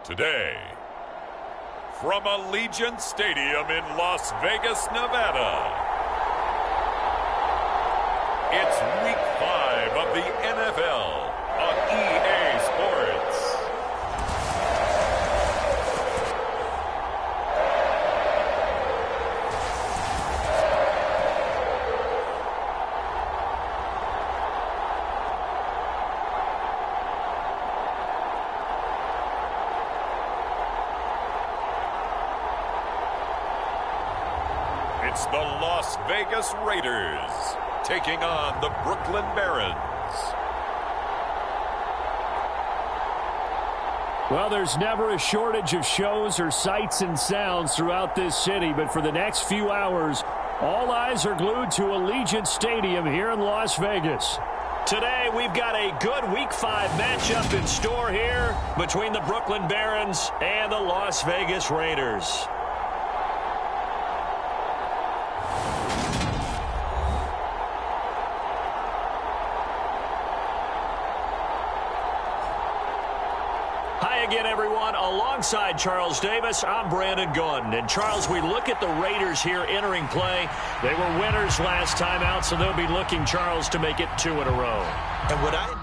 Today, from Allegiant Stadium in Las Vegas, Nevada, it's Week 5 of the NFL on EA Sports. It's the Las Vegas Raiders taking on the Brooklyn Barons. Well, there's never a shortage of shows or sights and sounds throughout this city, but for the next few hours, all eyes are glued to Allegiant Stadium here in Las Vegas. Today, we've got a good Week 5 matchup in store here between the Brooklyn Barons and the Las Vegas Raiders. Again, everyone, alongside Charles Davis, I'm Brandon Gordon. And Charles, we look at the Raiders here entering play. They were winners last time out, so they'll be looking, Charles, to make it 2 in a row. And what I...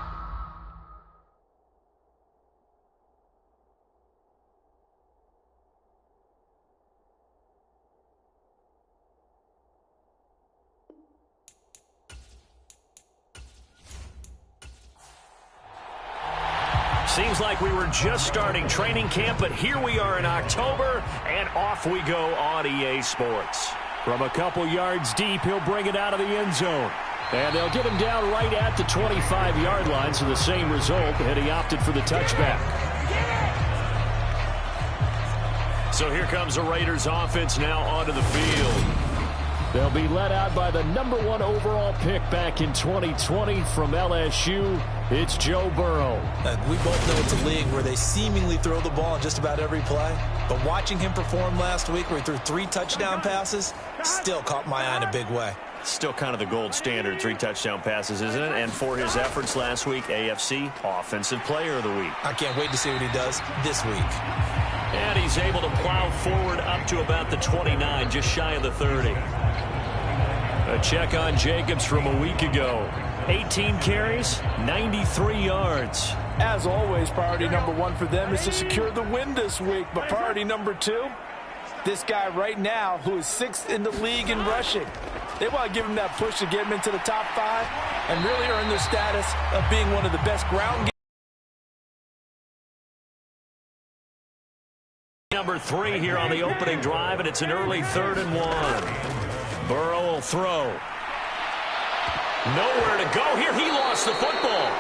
Seems like we were just starting training camp, but here we are in October, and off we go on EA Sports. From a couple yards deep, he'll bring it out of the end zone. And they'll get him down right at the 25-yard line, so the same result, and he opted for the touchback. So here comes the Raiders offense now onto the field. They'll be led out by the #1 overall pick back in 2020 from LSU. It's Joe Burrow. We both know it's a league where they seemingly throw the ball in just about every play. But watching him perform last week where he threw 3 touchdown passes still caught my eye in a big way. Still kind of the gold standard, 3 touchdown passes, isn't it? And for his efforts last week, AFC Offensive Player of the Week. I can't wait to see what he does this week. And he's able to plow forward up to about the 29, just shy of the 30. A check on Jacobs from a week ago. 18 carries, 93 yards. As always, priority #1 for them is to secure the win this week. But priority #2, this guy right now who is 6th in the league in rushing. They want to give him that push to get him into the top 5 and really earn their status of being one of the best ground games. #3 here on the opening drive, and it's an early 3rd and 1. Burrow will throw. Nowhere to go here. He lost the football.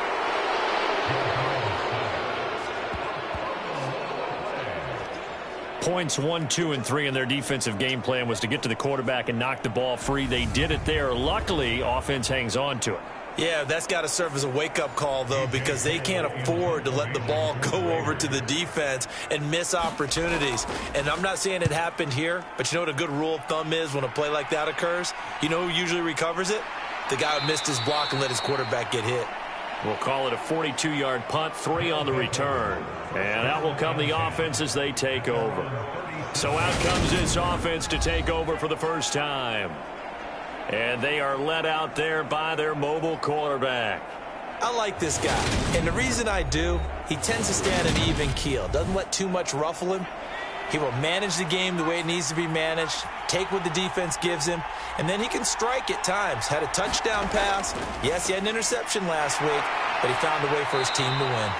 Points 1, 2, and 3 in their defensive game plan was to get to the quarterback and knock the ball free. They did it there. Luckily, offense hangs on to it. Yeah, that's got to serve as a wake-up call, though, because they can't afford to let the ball go over to the defense and miss opportunities. And I'm not saying it happened here, but you know what a good rule of thumb is when a play like that occurs? You know who usually recovers it? The guy who missed his block and let his quarterback get hit. We'll call it a 42-yard punt, 3 on the return. And out will come the offense as they take over. So out comes this offense to take over for the first time. And they are led out there by their mobile quarterback. I like this guy. And the reason I do, he tends to stand an even keel. Doesn't let too much ruffle him. He will manage the game the way it needs to be managed, take what the defense gives him, and then he can strike at times. Had a touchdown pass. Yes, he had an interception last week, but he found a way for his team to win.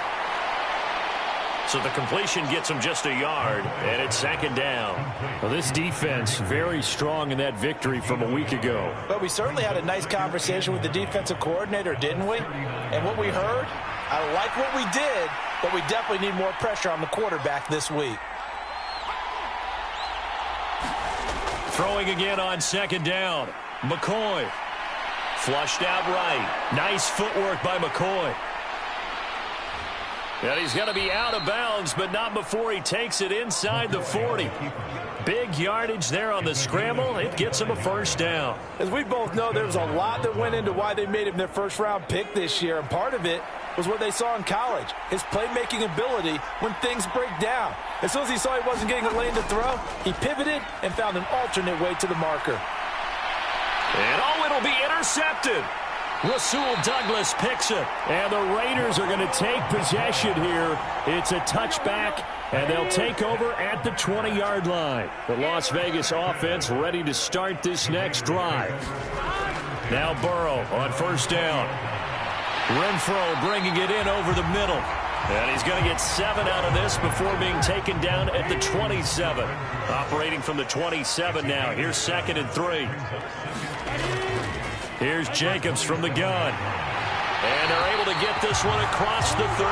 So the completion gets him just a yard, and it's 2nd down. Well, this defense very strong in that victory from a week ago. But we certainly had a nice conversation with the defensive coordinator, didn't we? And what we heard, I like what we did, but we definitely need more pressure on the quarterback this week. Throwing again on 2nd down. McCoy. Flushed out right. Nice footwork by McCoy. And he's going to be out of bounds, but not before he takes it inside the 40. Big yardage there on the scramble. It gets him a 1st down. As we both know, there's a lot that went into why they made him their 1st-round pick this year. And part of it was what they saw in college, his playmaking ability when things break down. As soon as he saw he wasn't getting a lane to throw, he pivoted and found an alternate way to the marker. And it'll be intercepted. Rasul Douglas picks it. And the Raiders are going to take possession here. It's a touchback, and they'll take over at the 20-yard line. The Las Vegas offense ready to start this next drive. Now Burrow on first down. Renfro bringing it in over the middle. And he's going to get 7 out of this before being taken down at the 27. Operating from the 27 now. Here's 2nd and 3. Here's Jacobs from the gun. And they're able to get this one across the 35.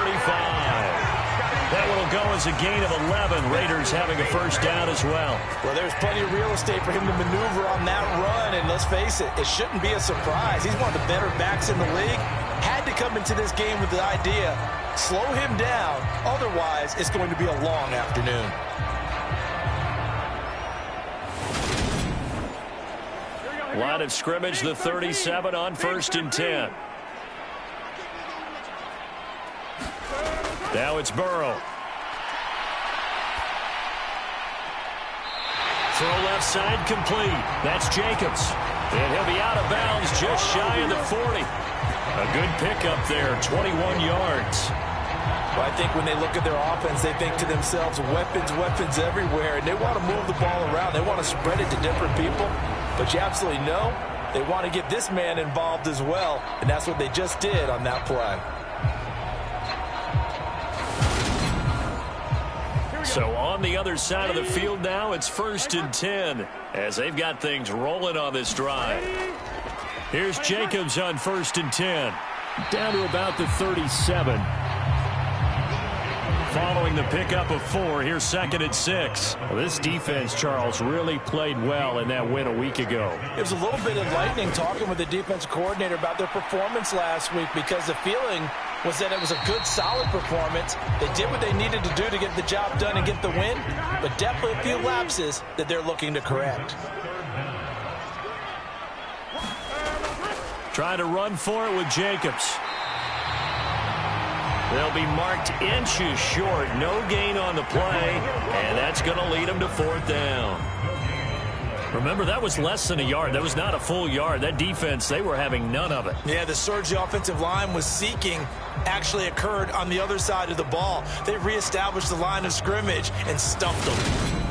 That one will go as a gain of 11. Raiders having a first down as well. Well, there's plenty of real estate for him to maneuver on that run. And let's face it, it shouldn't be a surprise. He's one of the better backs in the league. Had to come into this game with the idea, slow him down. Otherwise, it's going to be a long afternoon. Line of scrimmage, the 37 on 1st and 10. Now it's Burrow. Throw left side complete. That's Jacobs. And he'll be out of bounds just shy of the 40. A good pickup there, 21 yards. Well, I think when they look at their offense, they think to themselves, weapons, weapons everywhere. And they want to move the ball around. They want to spread it to different people. But you absolutely know they want to get this man involved as well. And that's what they just did on that play. So on the other side of the field now, it's 1st and 10 as they've got things rolling on this drive. Here's Jacobs on 1st and 10. Down to about the 37. Following the pickup of 4, here's 2nd and 6. Well, this defense, Charles, really played well in that win a week ago. It was a little bit enlightening talking with the defense coordinator about their performance last week because the feeling was that it was a good, solid performance. They did what they needed to do to get the job done and get the win, but definitely a few lapses that they're looking to correct. Trying to run for it with Jacobs. They'll be marked inches short. No gain on the play, and that's going to lead them to 4th down. Remember, that was less than a yard. That was not a full yard. That defense, they were having none of it. Yeah, the surge the offensive line was seeking actually occurred on the other side of the ball. They reestablished the line of scrimmage and stuffed them.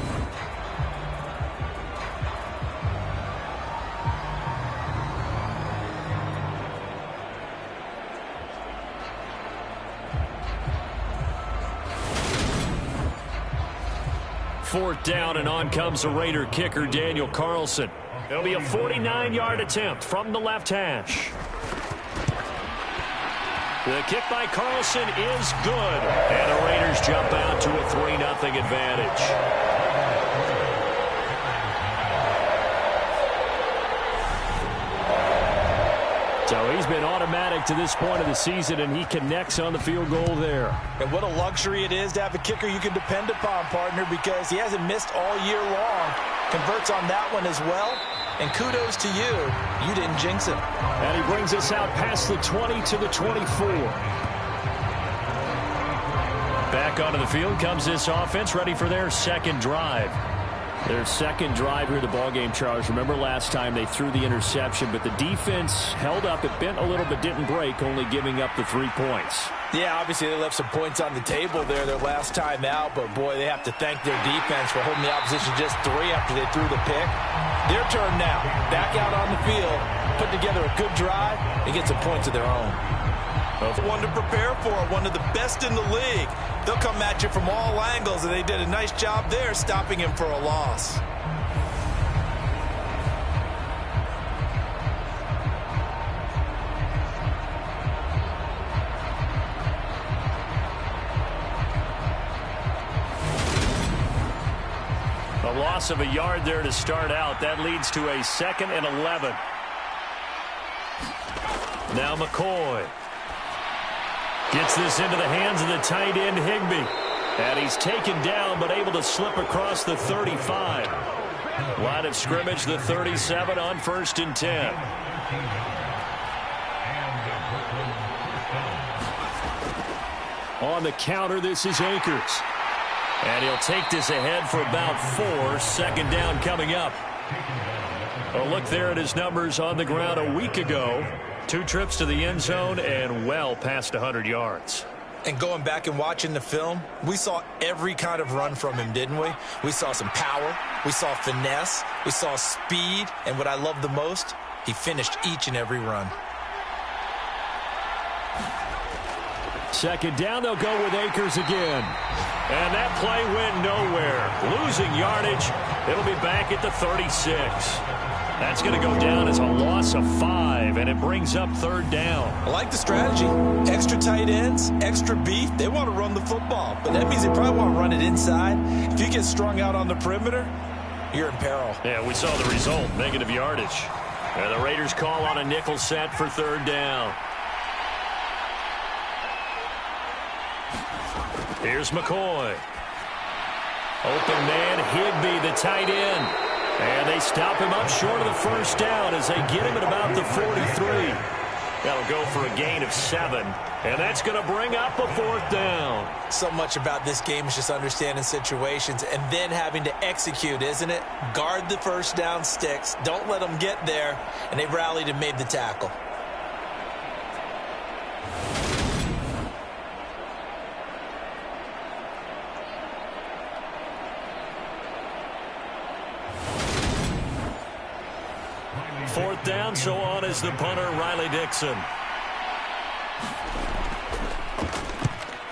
Fourth down, and on comes the Raider kicker, Daniel Carlson. It'll be a 49-yard attempt from the left hash. The kick by Carlson is good, and the Raiders jump out to a 3-0 advantage. So he's been automatic to this point of the season, and he connects on the field goal there. And what a luxury it is to have a kicker you can depend upon, partner, because he hasn't missed all year long. Converts on that one as well. And kudos to you. You didn't jinx him. And he brings us out past the 20 to the 24. Back onto the field comes this offense, ready for their second drive. Their second drive here of the ballgame, Charles. Remember last time they threw the interception, but the defense held up. It bent a little but didn't break, only giving up the 3 points. Yeah, obviously they left some points on the table there their last time out, but boy, they have to thank their defense for holding the opposition just 3 after they threw the pick. Their turn now. Back out on the field, put together a good drive, and get some points of their own. One to prepare for, one of the best in the league. They'll come at you from all angles, and they did a nice job there stopping him for a loss. A loss of a yard there to start out. That leads to a 2nd and 11. Now McCoy gets this into the hands of the tight end, Higbee. And he's taken down, but able to slip across the 35. Line of scrimmage, the 37 on 1st and 10. On the counter, this is Akers. And he'll take this ahead for about 4. Second down coming up. A look there at his numbers on the ground a week ago. 2 trips to the end zone and well past 100 yards. And going back and watching the film, we saw every kind of run from him, didn't we? We saw some power, we saw finesse, we saw speed, and what I love the most, he finished each and every run. Second down, they'll go with Akers again. And that play went nowhere. Losing yardage. It'll be back at the 36. That's going to go down as a loss of 5, and it brings up third down. I like the strategy. Extra tight ends, extra beef. They want to run the football, but that means they probably want to run it inside. If you get strung out on the perimeter, you're in peril. Yeah, we saw the result, negative yardage. And the Raiders call on a nickel set for third down. Here's McCoy. Open man, Higbee, the tight end. And they stop him up short of the first down as they get him at about the 43. That'll go for a gain of 7. And that's going to bring up a fourth down. So much about this game is just understanding situations and then having to execute, isn't it? Guard the first down sticks. Don't let them get there. And they rallied and made the tackle. Fourth down, so on is the punter, Riley Dixon.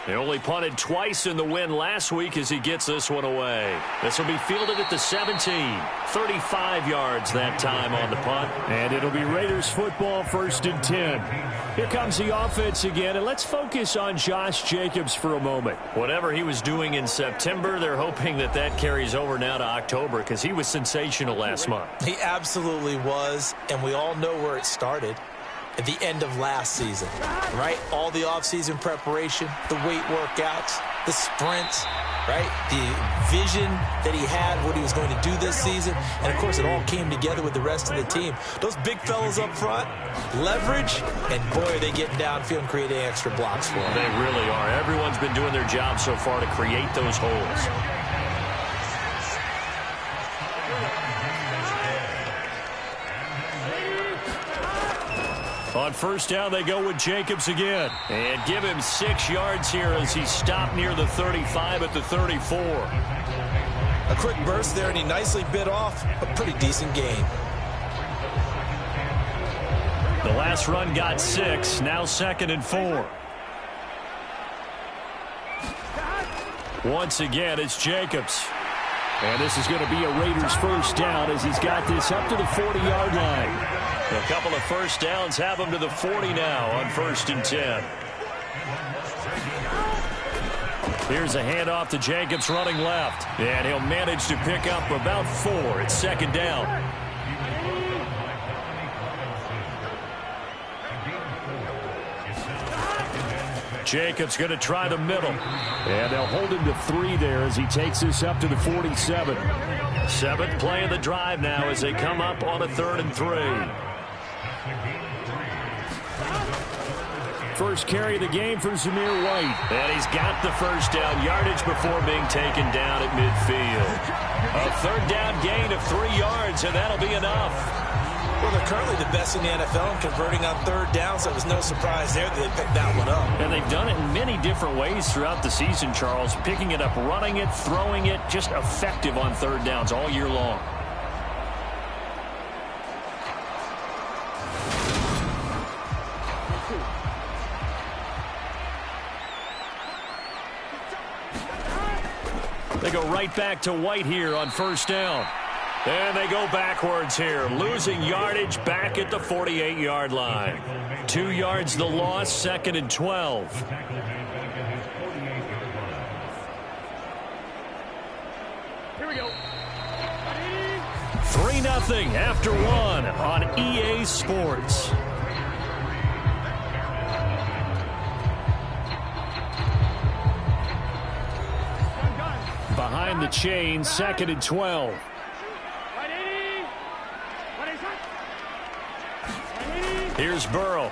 They only punted twice in the win last week as he gets this one away. This will be fielded at the 17. 35 yards that time on the punt. And it'll be Raiders football, 1st and 10. Here comes the offense again, and let's focus on Josh Jacobs for a moment. Whatever he was doing in September, they're hoping that that carries over now to October because he was sensational last month. He absolutely was, and we all know where it started. At the end of last season, right? All the offseason preparation, the weight workouts, the sprints, right? The vision that he had, what he was going to do this season. And, of course, it all came together with the rest of the team. Those big fellas up front, leverage, and, boy, are they getting downfield and creating extra blocks for them. They really are. Everyone's been doing their job so far to create those holes. On first down, they go with Jacobs again. And give him 6 yards here as he stopped near the 35 at the 34. A quick burst there, and he nicely bit off a pretty decent gain. The last run got 6, now 2nd and 4. Once again, it's Jacobs. And this is going to be a Raiders first down as he's got this up to the 40-yard line. A couple of first downs have him to the 40 now on 1st and 10. Here's a handoff to Jacobs running left. And he'll manage to pick up about 4. It's 2nd down. Jacobs going to try the middle. And they'll hold him to 3 there as he takes this up to the 47. 7th play of the drive now as they come up on a 3rd and 3. First carry of the game for Zamir White. And he's got the first down yardage before being taken down at midfield. A 3rd down gain of 3 yards, and that'll be enough. Well, they're currently the best in the NFL in converting on 3rd down, so it was no surprise there that they picked that one up. And they've done it in many different ways throughout the season, Charles. Picking it up, running it, throwing it, just effective on 3rd downs all year long. They go right back to White here on first down. And they go backwards here, losing yardage back at the 48-yard line. 2 yards the loss, 2nd and 12. Here we go. 3-0 after 1 on EA Sports. Behind the chain, 2nd and 12. Here's Burrow.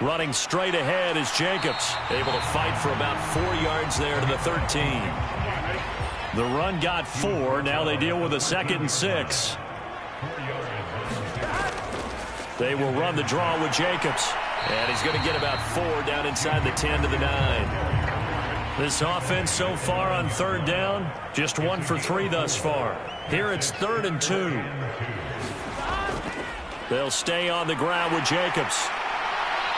Running straight ahead is Jacobs. Able to fight for about 4 yards there to the 13. The run got 4. Now they deal with a 2nd and 6. They will run the draw with Jacobs. And he's going to get about 4 down inside the 10 to the 9. This offense so far on 3rd down, just 1 for 3 thus far. Here it's 3rd and 2. They'll stay on the ground with Jacobs.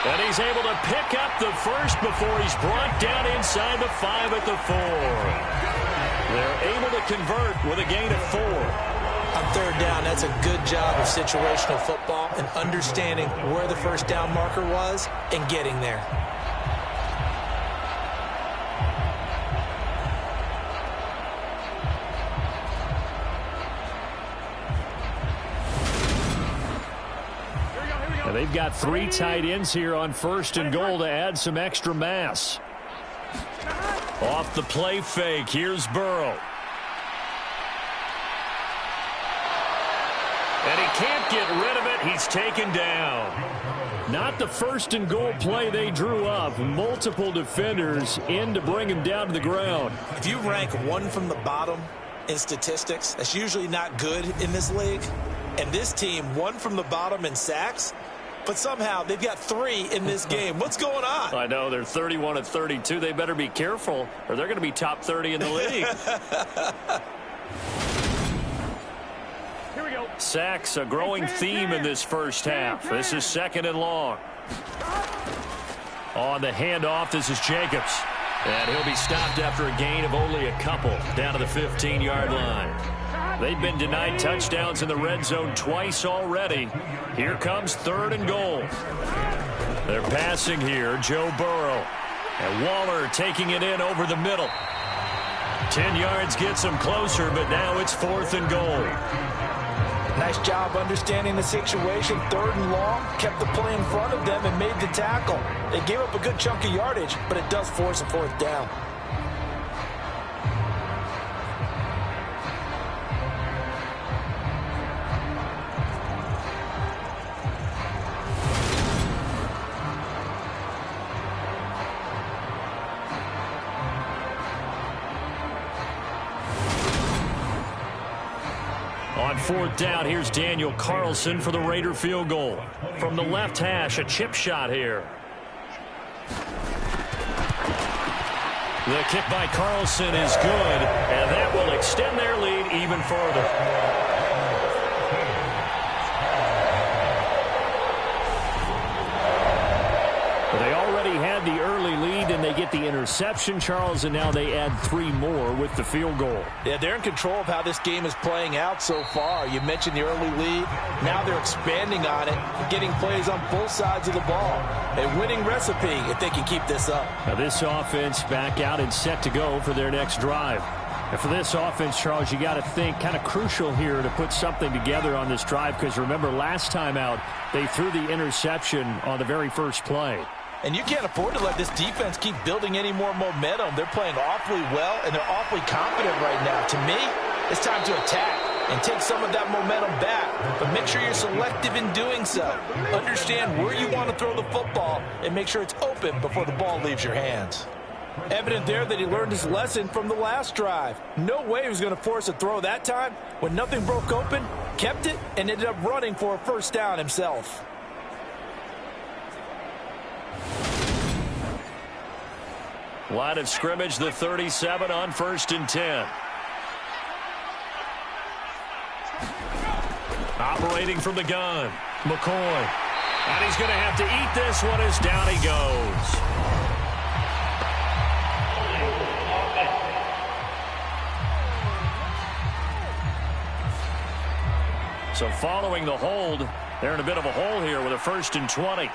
And he's able to pick up the first before he's brought down inside the 5 at the 4. They're able to convert with a gain of 4. On 3rd down, that's a good job of situational football and understanding where the first down marker was and getting there. Now they've got 3 tight ends here on 1st and goal to add some extra mass. Off the play fake, here's Burrow. And he can't get rid of it. He's taken down. Not the 1st and goal play they drew up. Multiple defenders in to bring him down to the ground. If you rank 1 from the bottom in statistics, that's usually not good in this league. And this team, 1 from the bottom in sacks, but somehow they've got 3 in this game. What's going on? I know, they're 31 and 32. They better be careful, or they're going to be top 30 in the league. Sacks, a growing theme in this first half. This is 2nd and long. On the handoff, this is Jacobs. And he'll be stopped after a gain of only a couple down to the 15-yard line. They've been denied touchdowns in the red zone twice already. Here comes 3rd and goal. They're passing here, Joe Burrow. And Waller taking it in over the middle. 10 yards gets him closer, but now it's 4th and goal. Nice job understanding the situation. 3rd and long, kept the play in front of them and made the tackle. They gave up a good chunk of yardage, but it does force a 4th down. On 4th down, here's Daniel Carlson for the Raider field goal. From the left hash, a chip shot here. The kick by Carlson is good, and that will extend their lead even further. They already had the early lead, and they get the interception, Charles, and now they add 3 more with the field goal. Yeah, they're in control of how this game is playing out so far. You mentioned the early lead. Now they're expanding on it, getting plays on both sides of the ball. A winning recipe if they can keep this up. Now this offense back out and set to go for their next drive. And for this offense, Charles, you got to think kind of crucial here to put something together on this drive, because remember last time out they threw the interception on the very first play. And you can't afford to let this defense keep building any more momentum. They're playing awfully well, and they're awfully confident right now. To me, it's time to attack and take some of that momentum back. But make sure you're selective in doing so. Understand where you want to throw the football and make sure it's open before the ball leaves your hands. Evident there that he learned his lesson from the last drive. No way he was going to force a throw that time. When nothing broke open, kept it, and ended up running for a 1st down himself. Line of scrimmage, the 37 on 1st and 10. Operating from the gun, McCoy. And he's going to have to eat this one as down he goes. So following the hold, they're in a bit of a hole here with a 1st and 20.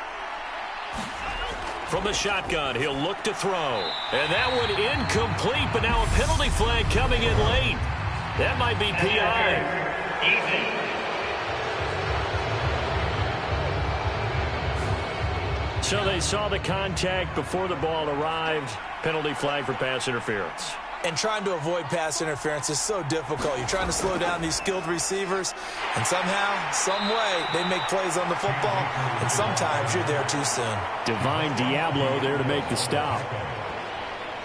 From the shotgun, he'll look to throw. And that one incomplete, but now a penalty flag coming in late. That might be PI. So they saw the contact before the ball arrived. Penalty flag for pass interference. And trying to avoid pass interference is so difficult. You're trying to slow down these skilled receivers, and somehow, some way, they make plays on the football, and sometimes you're there too soon. Divine Diablo there to make the stop.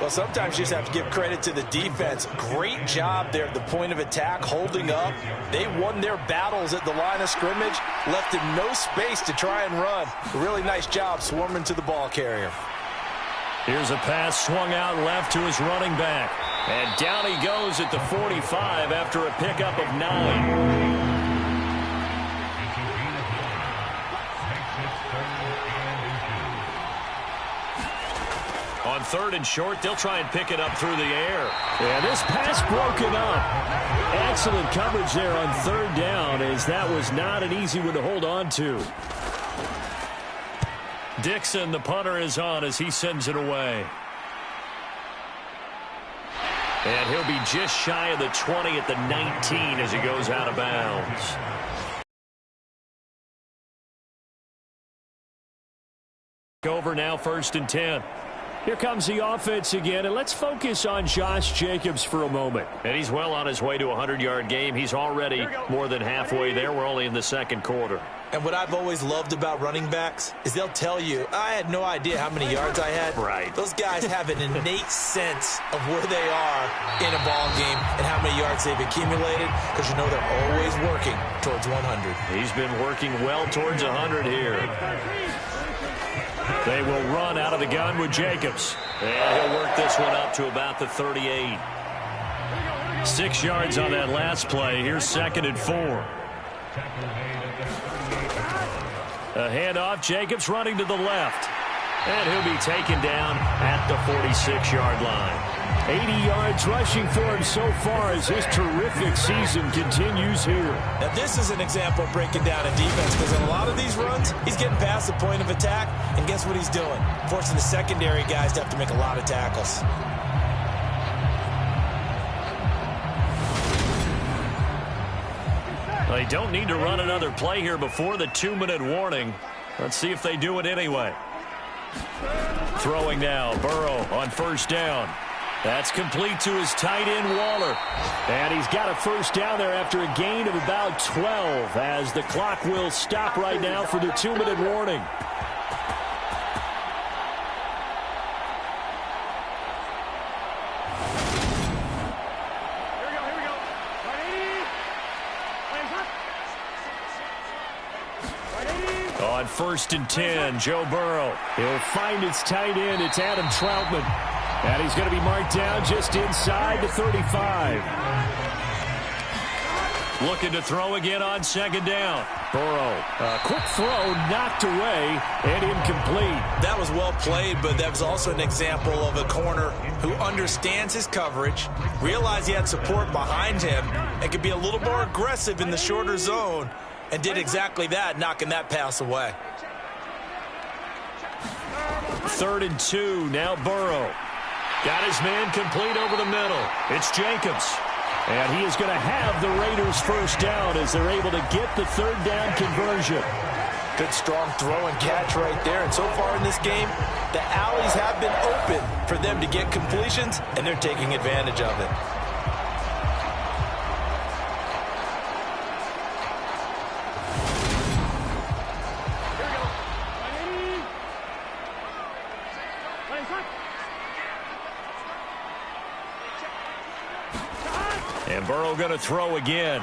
Well, sometimes you just have to give credit to the defense. Great job there at the point of attack, holding up. They won their battles at the line of scrimmage, left in no space to try and run. A really nice job swarming to the ball carrier. Here's a pass swung out left to his running back. And down he goes at the 45 after a pickup of 9. On 3rd and short, they'll try and pick it up through the air. Yeah, this pass broken up. Excellent coverage there on 3rd down, as that was not an easy one to hold on to. Dixon, the punter, is on as he sends it away. And he'll be just shy of the 20 at the 19 as he goes out of bounds. Over now, 1st and 10. Here comes the offense again, and let's focus on Josh Jacobs for a moment. And he's well on his way to a 100-yard game. He's already more than halfway there. We're only in the 2nd quarter. And what I've always loved about running backs is they'll tell you, I had no idea how many yards I had. Right. Those guys have an innate sense of where they are in a ball game and how many yards they've accumulated, because you know they're always working towards 100. He's been working well towards 100 here. They will run out of the gun with Jacobs. And he'll work this one up to about the 38. 6 yards on that last play. Here's 2nd and 4. A handoff. Jacobs running to the left. And he'll be taken down at the 46-yard line. 80 yards rushing for him so far as his terrific season continues here. Now, this is an example of breaking down a defense, because in a lot of these runs, he's getting past the point of attack, and guess what he's doing? Forcing the secondary guys to have to make a lot of tackles. They don't need to run another play here before the 2-minute warning. Let's see if they do it anyway. Throwing now, Burrow on 1st down. That's complete to his tight end, Waller. And he's got a 1st down there after a gain of about 12, as the clock will stop right now for the 2-minute warning. On 1st and 10, Joe Burrow. He'll find his tight end. It's Adam Troutman. And he's going to be marked down just inside the 35. Looking to throw again on 2nd down. Burrow, a quick throw, knocked away, and incomplete. That was well played, but that was also an example of a corner who understands his coverage, realized he had support behind him, and could be a little more aggressive in the shorter zone, and did exactly that, knocking that pass away. 3rd and 2, now Burrow. Got his man complete over the middle. It's Jacobs. And he is going to have the Raiders' 1st down as they're able to get the 3rd down conversion. Good strong throw and catch right there. And so far in this game, the alleys have been open for them to get completions, and they're taking advantage of it. And Burrow going to throw again.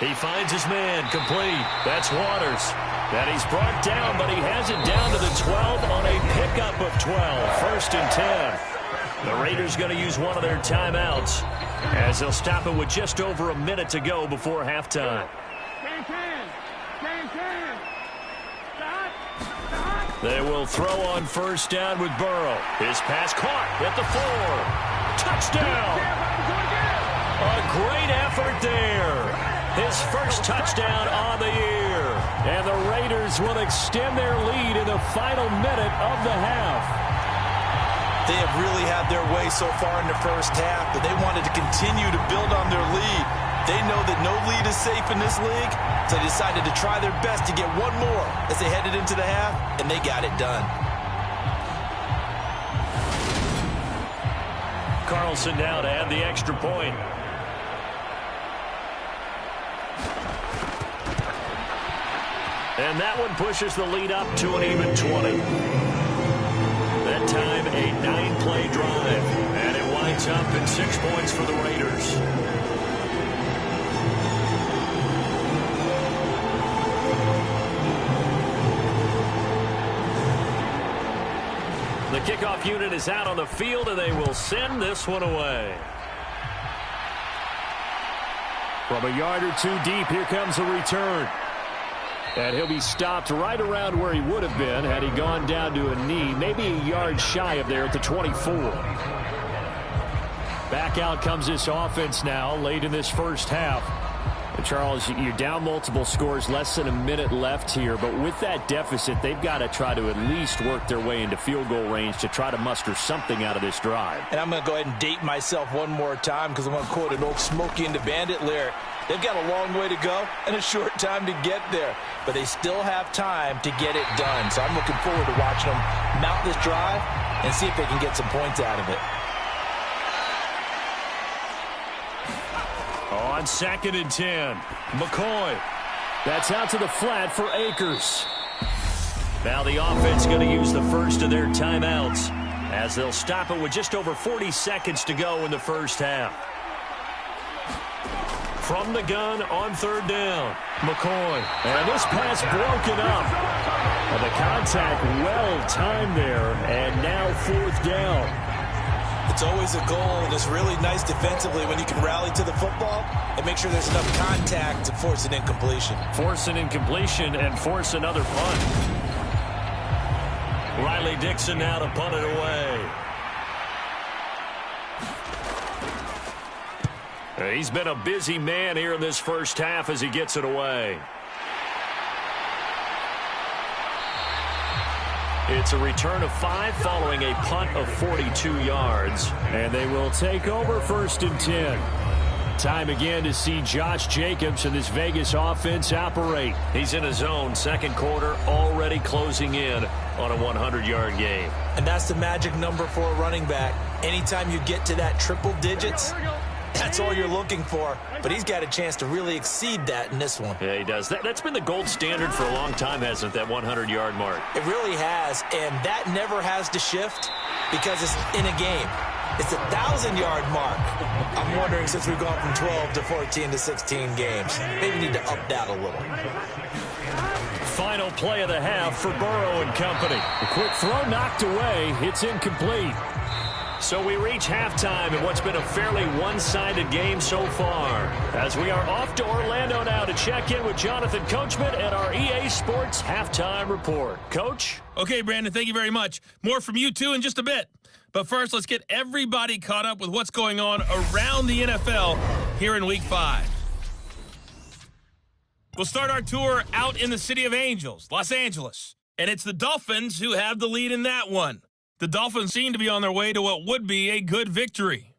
He finds his man complete. That's Waters. That he's brought down, but he has it down to the 12 on a pickup of 12. 1st and 10. The Raiders going to use one of their timeouts as they'll stop it with just over a minute to go before halftime. They will throw on 1st down with Burrow. His pass caught at the 4. Touchdown! A great effort there. His 1st touchdown on the year. And the Raiders will extend their lead in the final minute of the half. They have really had their way so far in the 1st half, but they wanted to continue to build on their lead. They know that no lead is safe in this league, so they decided to try their best to get one more as they headed into the half, and they got it done. Carlson now to add the extra point. And that one pushes the lead up to an even 20. That time, a 9-play drive. And it winds up in 6 points for the Raiders. The kickoff unit is out on the field, and they will send this one away. From a yard or two deep, here comes a return. And he'll be stopped right around where he would have been had he gone down to a knee, maybe a yard shy of there at the 24. Back out comes this offense now late in this first half. And Charles, you're down multiple scores, less than a minute left here. But with that deficit, they've got to try to at least work their way into field goal range to try to muster something out of this drive. And I'm going to go ahead and date myself one more time because I'm going to quote an old Smokey and the Bandit lyric. They've got a long way to go and a short time to get there. But they still have time to get it done. So I'm looking forward to watching them mount this drive and see if they can get some points out of it. On 2nd and 10, McCoy. That's out to the flat for Akers. Now the offense going to use the first of their timeouts as they'll stop it with just over 40 seconds to go in the first half. From the gun on 3rd down, McCoy. And this pass broken up. And the contact well timed there, and now 4th down. It's always a goal, and it's really nice defensively when you can rally to the football and make sure there's enough contact to force an incompletion. Force an incompletion and force another punt. Riley Dixon now to punt it away. He's been a busy man here in this first half as he gets it away. It's a return of 5 following a punt of 42 yards. And they will take over 1st and 10. Time again to see Josh Jacobs and this Vegas offense operate. He's in his zone, 2nd quarter, already closing in on a 100-yard game. And that's the magic number for a running back. Anytime you get to that triple digits, that's all you're looking for. But he's got a chance to really exceed that in this one. Yeah, he does. That's been the gold standard for a long time, hasn't it, that 100-yard mark? It really has, and that never has to shift because it's in a game. It's a 1,000-yard mark. I'm wondering, since we've gone from 12 to 14 to 16 games, maybe we need to up that a little. Final play of the half for Burrow and company. A quick throw knocked away. It's incomplete. So we reach halftime in what's been a fairly one-sided game so far. As we are off to Orlando now to check in with Jonathan Coachman at our EA Sports Halftime Report. Coach? Okay, Brandon, thank you very much. More from you two in just a bit. But first, let's get everybody caught up with what's going on around the NFL here in Week 5. We'll start our tour out in the City of Angels, Los Angeles. And it's the Dolphins who have the lead in that one. The Dolphins seem to be on their way to what would be a good victory.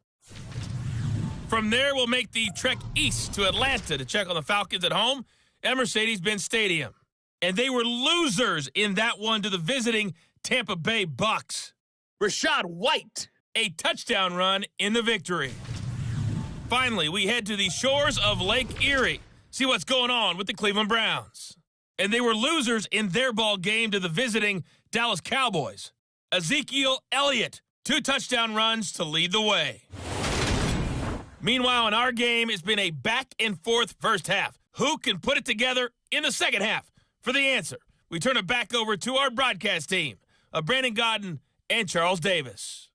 From there, we'll make the trek east to Atlanta to check on the Falcons at home at Mercedes-Benz Stadium. And they were losers in that one to the visiting Tampa Bay Bucks. Rashad White, a touchdown run in the victory. Finally, we head to the shores of Lake Erie, see what's going on with the Cleveland Browns. And they were losers in their ball game to the visiting Dallas Cowboys. Ezekiel Elliott, 2 touchdown runs to lead the way. Meanwhile, in our game, it's been a back-and-forth first half. Who can put it together in the second half? For the answer, we turn it back over to our broadcast team of Brandon Godden and Charles Davis.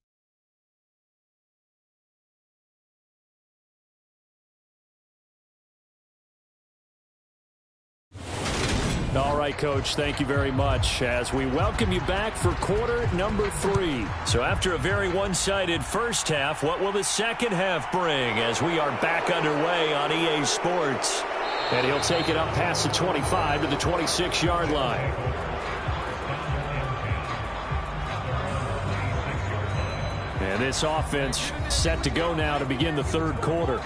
All right, Coach, thank you very much as we welcome you back for quarter number 3. So after a very one-sided first half, what will the second half bring as we are back underway on EA Sports? And he'll take it up past the 25 to the 26-yard line. And this offense set to go now to begin the third quarter.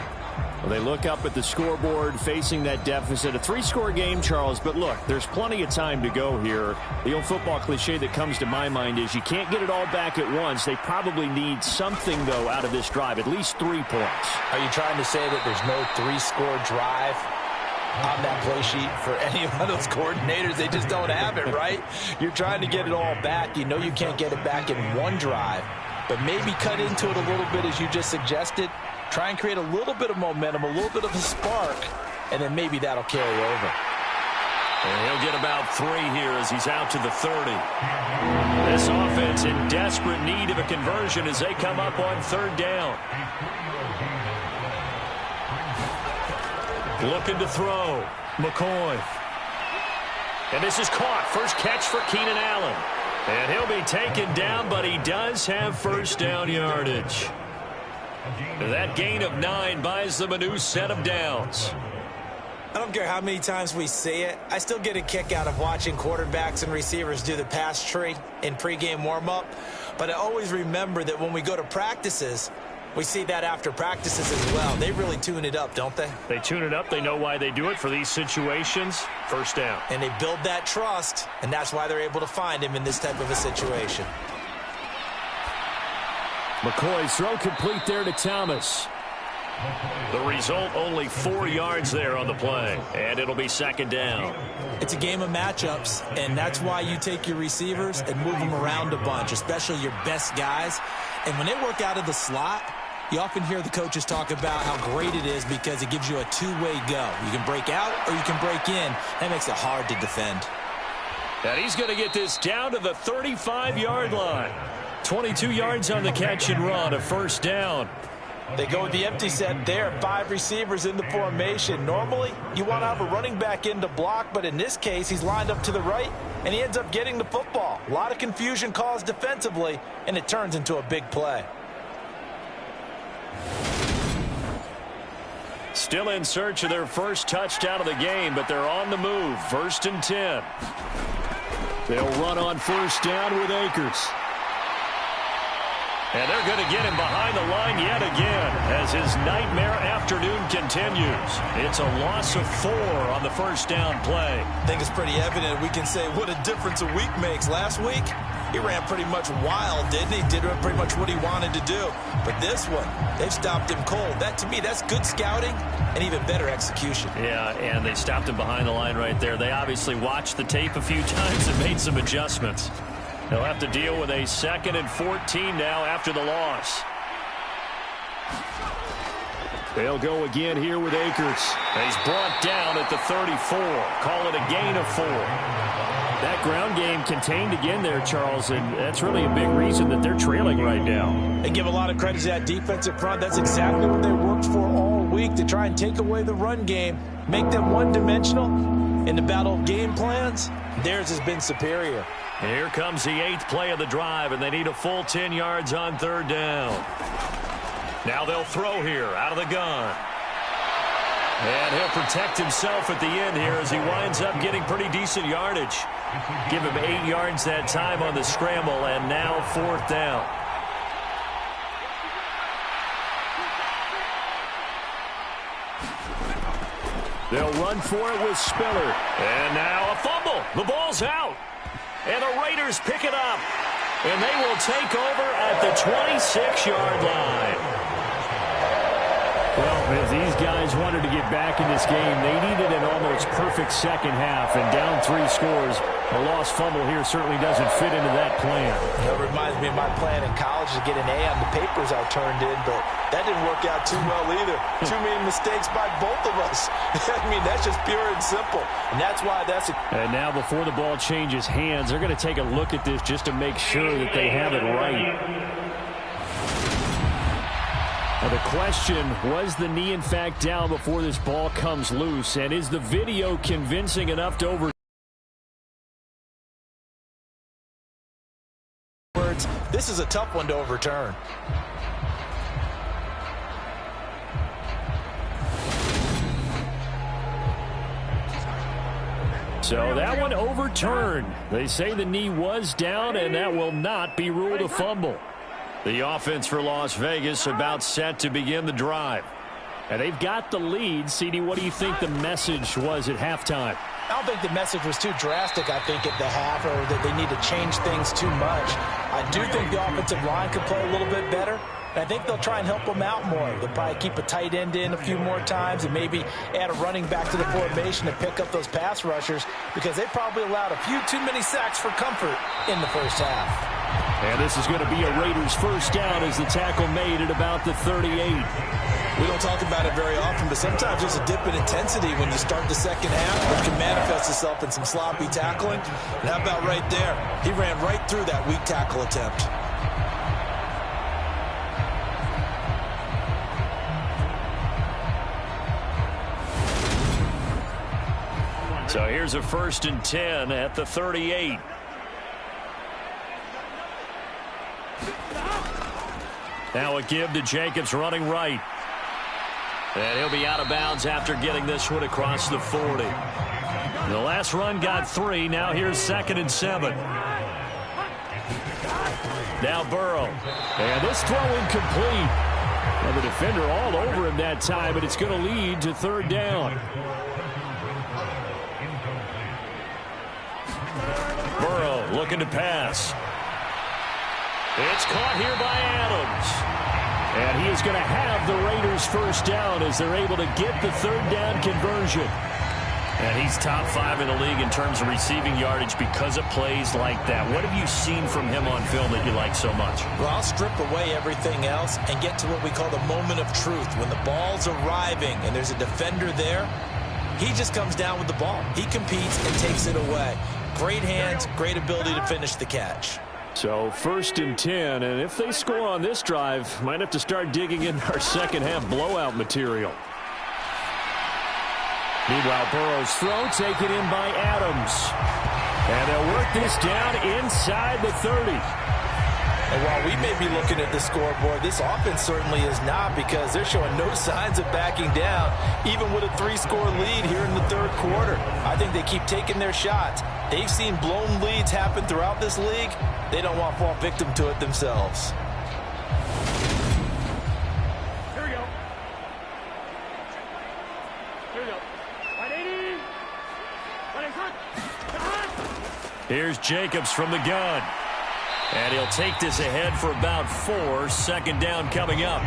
Well, they look up at the scoreboard facing that deficit. A 3-score game, Charles, but look, there's plenty of time to go here. The old football cliche that comes to my mind is you can't get it all back at once. They probably need something, though, out of this drive, at least 3 points. Are you trying to say that there's no 3-score drive on that play sheet for any one of those coordinators? They just don't have it, right? You're trying to get it all back. You know you can't get it back in one drive, but maybe cut into it a little bit as you just suggested. Try and create a little bit of momentum, a little bit of a spark, and then maybe that'll carry over. And he'll get about 3 here as he's out to the 30. This offense in desperate need of a conversion as they come up on 3rd down. Looking to throw. McCoy. And this is caught. First catch for Keenan Allen. And he'll be taken down, but he does have 1st down yardage. That gain of 9 buys them a new set of downs. I don't care how many times we see it. I still get a kick out of watching quarterbacks and receivers do the pass tree in pregame warm-up. But I always remember that when we go to practices, we see that after practices as well. They really tune it up, don't they? They tune it up. They know why they do it for these situations. 1st down. And they build that trust, and that's why they're able to find him in this type of a situation. McCoy's throw complete there to Thomas. The result, only 4 yards there on the play, and it'll be 2nd down. It's a game of matchups, and that's why you take your receivers and move them around a bunch, especially your best guys. And when they work out of the slot, you often hear the coaches talk about how great it is because it gives you a 2-way go. You can break out or you can break in. That makes it hard to defend. And he's going to get this down to the 35-yard line. 22 yards on the catch and run, a 1st down. They go with the empty set there, 5 receivers in the formation. Normally, you want to have a running back in to block, but in this case, he's lined up to the right, and he ends up getting the football. A lot of confusion caused defensively, and it turns into a big play. Still in search of their 1st touchdown of the game, but they're on the move. 1st and 10. They'll run on 1st down with Akers. And they're going to get him behind the line yet again as his nightmare afternoon continues. It's a loss of 4 on the 1st down play. I think it's pretty evident. We can say what a difference a week makes. Last week, he ran pretty much wild, didn't he? Did pretty much what he wanted to do. But this one, they've stopped him cold. That, to me, that's good scouting and even better execution. Yeah, and they stopped him behind the line right there. They obviously watched the tape a few times and made some adjustments. They'll have to deal with a 2nd and 14 now after the loss. They'll go again here with Akers. He's brought down at the 34. Call it a gain of 4. That ground game contained again there, Charles, and that's really a big reason that they're trailing right now. They give a lot of credit to that defensive front. That's exactly what they worked for all week, to try and take away the run game, make them one-dimensional. In the battle of game plans, theirs has been superior. Here comes the 8th play of the drive, and they need a full 10 yards on 3rd down. Now they'll throw here out of the gun. And he'll protect himself at the end here as he winds up getting pretty decent yardage. Give him 8 yards that time on the scramble, and now 4th down. They'll run for it with Spiller. And now a fumble. The ball's out. And the Raiders pick it up. And they will take over at the 26-yard line. Well, if these guys wanted to get back in this game, they needed an almost perfect 2nd half. And down 3 scores, a lost fumble here certainly doesn't fit into that plan. That reminds me of my plan in college to get an A on the papers I turned in, but that didn't work out too well either. Too many mistakes by both of us. I mean, that's just pure and simple. And that's why that's a... And now before the ball changes hands, they're going to take a look at this just to make sure that they have it right. Now the question, was the knee in fact down before this ball comes loose? And is the video convincing enough to over... This is a tough one to overturn. So that one overturned. They say the knee was down, and that will not be ruled a fumble. The offense for Las Vegas about set to begin the drive. And they've got the lead. CD, what do you think the message was at halftime? I don't think the message was too drastic, I think, at the half, or that they need to change things too much. I do think the offensive line could play a little bit better. And I think they'll try and help them out more. They'll probably keep a tight end in a few more times and maybe add a running back to the formation to pick up those pass rushers, because they probably allowed a few too many sacks for comfort in the first half. And this is going to be a Raiders first down as the tackle made at about the 38. We don't talk about it very often, but sometimes there's a dip in intensity when you start the second half, which can manifest itself in some sloppy tackling. And how about right there? He ran right through that weak tackle attempt. So here's a 1st and 10 at the 38. Now a give to Jacobs running right. And he'll be out of bounds after getting this one across the 40. The last run got 3. Now here's 2nd and 7. Now Burrow. And this throw incomplete. And the defender all over him that time, but it's going to lead to 3rd down. Burrow looking to pass. It's caught here by Adams. And he is going to have the Raiders first down as they're able to get the 3rd down conversion. And he's top 5 in the league in terms of receiving yardage because of plays like that. What have you seen from him on film that you like so much? Well, I'll strip away everything else and get to what we call the moment of truth. When the ball's arriving and there's a defender there, he just comes down with the ball. He competes and takes it away. Great hands, great ability to finish the catch. So 1st and 10, and if they score on this drive, might have to start digging in our second half blowout material. Meanwhile, Burrow's throw taken in by Adams. And they'll work this down inside the 30. And while we may be looking at the scoreboard, this offense certainly is not, because they're showing no signs of backing down, even with a 3-score lead here in the 3rd quarter. I think they keep taking their shots. They've seen blown leads happen throughout this league. They don't want to fall victim to it themselves. Here we go. Here we go. 180. 180. Here's Jacobs from the gun. And he'll take this ahead for about 4. 2nd down coming up.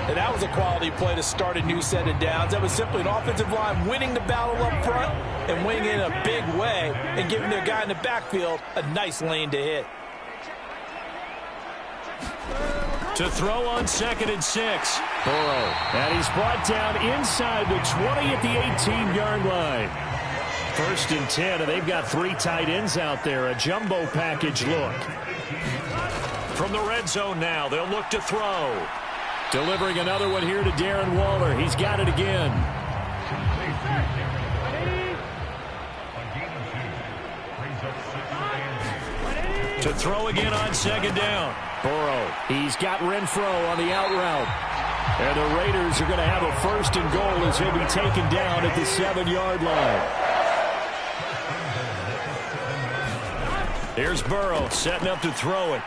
And that was a quality play to start a new set of downs. That was simply an offensive line winning the battle up front and winning in a big way and giving their guy in the backfield a nice lane to hit. To throw on 2nd and 6. Burrow. And he's brought down inside the 20 at the 18-yard line. 1st and 10, and they've got 3 tight ends out there. A jumbo package look. From the red zone now, they'll look to throw. Delivering another one here to Darren Waller. He's got it again. To throw again on 2nd down. Burrow. He's got Renfro on the out route. And the Raiders are going to have a 1st and goal as he'll be taken down at the 7-yard line. Here's Burrow setting up to throw it.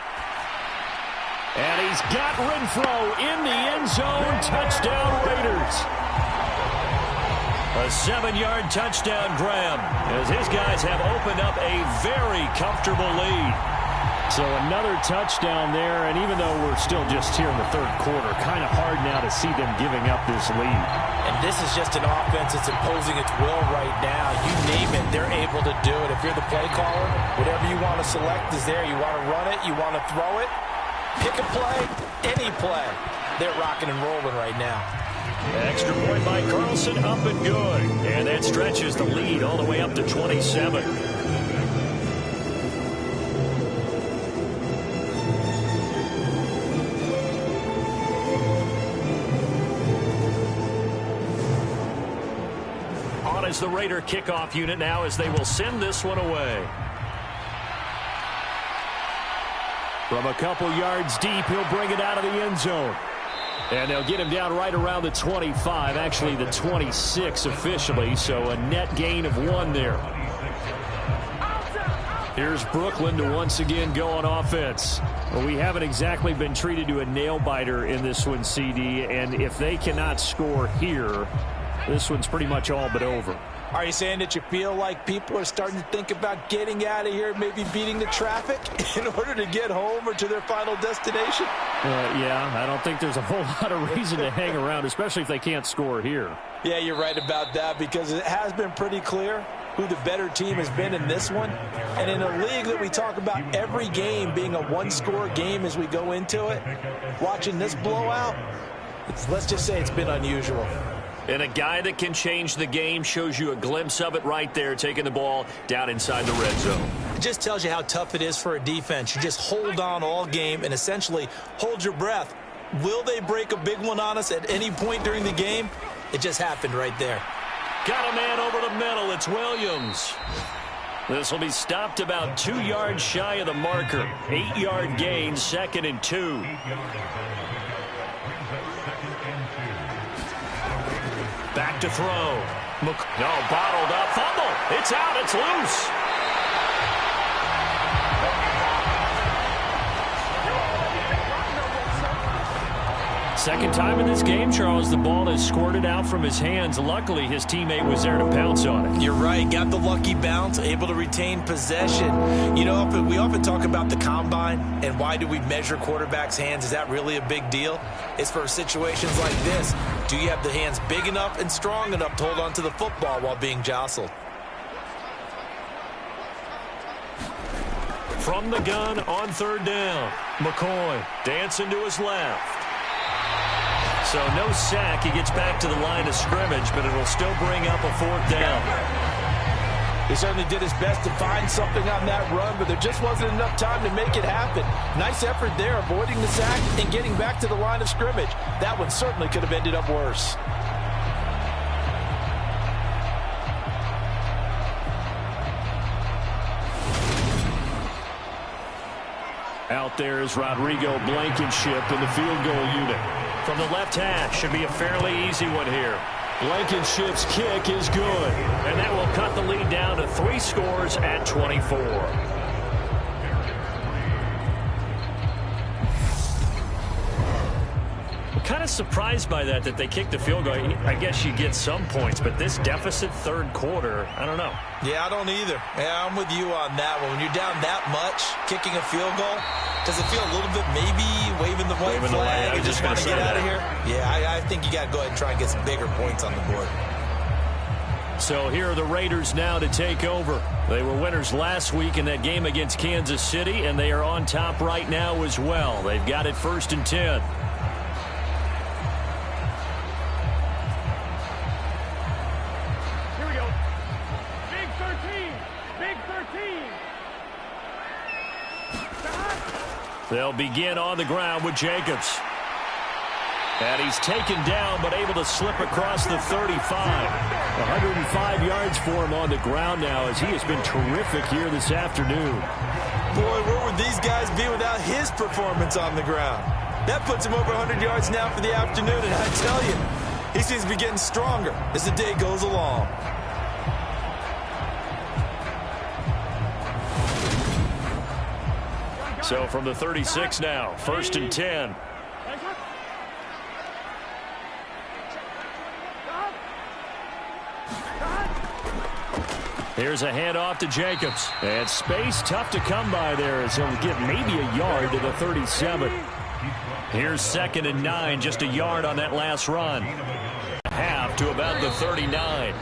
And he's got Renfro in the end zone. Touchdown, Raiders. A 7-yard touchdown grab as his guys have opened up a very comfortable lead. So another touchdown there, and even though we're still just here in the 3rd quarter, kind of hard now to see them giving up this lead. And this is just an offense that's imposing its will right now. You name it, they're able to do it. If you're the play caller, whatever you want to select is there. You want to run it, you want to throw it, pick a play, any play. They're rocking and rolling right now. Extra point by Carlson, up and good. And that stretches the lead all the way up to 27. On is the Raider kickoff unit now as they will send this one away. From a couple yards deep, he'll bring it out of the end zone. And they'll get him down right around the 25, actually the 26 officially, so a net gain of 1 there. Here's Brooklyn to once again go on offense. Well, we haven't exactly been treated to a nail-biter in this one, CD, and if they cannot score here, this one's pretty much all but over. Are you saying that you feel like people are starting to think about getting out of here, maybe beating the traffic in order to get home or to their final destination? Yeah, I don't think there's a whole lot of reason to hang around, especially if they can't score here. Yeah, you're right about that, because it has been pretty clear who the better team has been in this one. And in a league that we talk about every game being a one-score game as we go into it, watching this blowout, let's just say it's been unusual. And a guy that can change the game shows you a glimpse of it right there, taking the ball down inside the red zone. It just tells you how tough it is for a defense. You just hold on all game and essentially hold your breath. Will they break a big one on us at any point during the game? It just happened right there. Got a man over the middle. It's Williams. This will be stopped about 2 yards shy of the marker. 8-yard gain, 2nd and 2. Back to throw. No, bottled up. Fumble. It's out. It's loose. Second time in this game, Charles, the ball has squirted out from his hands. Luckily, his teammate was there to pounce on it. You're right. Got the lucky bounce, able to retain possession. You know, we often talk about the combine and why do we measure quarterbacks' hands. Is that really a big deal? It's for situations like this. Do you have the hands big enough and strong enough to hold on to the football while being jostled? From the gun on 3rd down. McCoy dancing to his left. So no sack. He gets back to the line of scrimmage, but it'll still bring up a 4th down. He certainly did his best to find something on that run, but there just wasn't enough time to make it happen. Nice effort there, avoiding the sack and getting back to the line of scrimmage. That one certainly could have ended up worse. Out there is Rodrigo Blankenship in the field goal unit. From the left hash, should be a fairly easy one here. Blankenship's kick is good. And that will cut the lead down to 3 scores at 24. Kind of surprised by that they kicked the field goal. I guess you get some points, but this deficit 3rd quarter, I don't know. Yeah, I don't either. Yeah, I'm with you on that one. When you're down that much, kicking a field goal, does it feel a little bit maybe waving the white flag and just want to get out of here? Yeah, I think you got to go ahead and try and get some bigger points on the board. So here are the Raiders now to take over. They were winners last week in that game against Kansas City, and they are on top right now as well. They've got it 1st and 10. They'll begin on the ground with Jacobs. And he's taken down, but able to slip across the 35. 105 yards for him on the ground now, as he has been terrific here this afternoon. Boy, where would these guys be without his performance on the ground? That puts him over 100 yards now for the afternoon, and I tell you, he seems to be getting stronger as the day goes along. So from the 36 now, 1st and 10. Here's a handoff to Jacobs. And space tough to come by there as he'll get maybe a yard to the 37. Here's 2nd and 9, just a yard on that last run. Half to about the 39.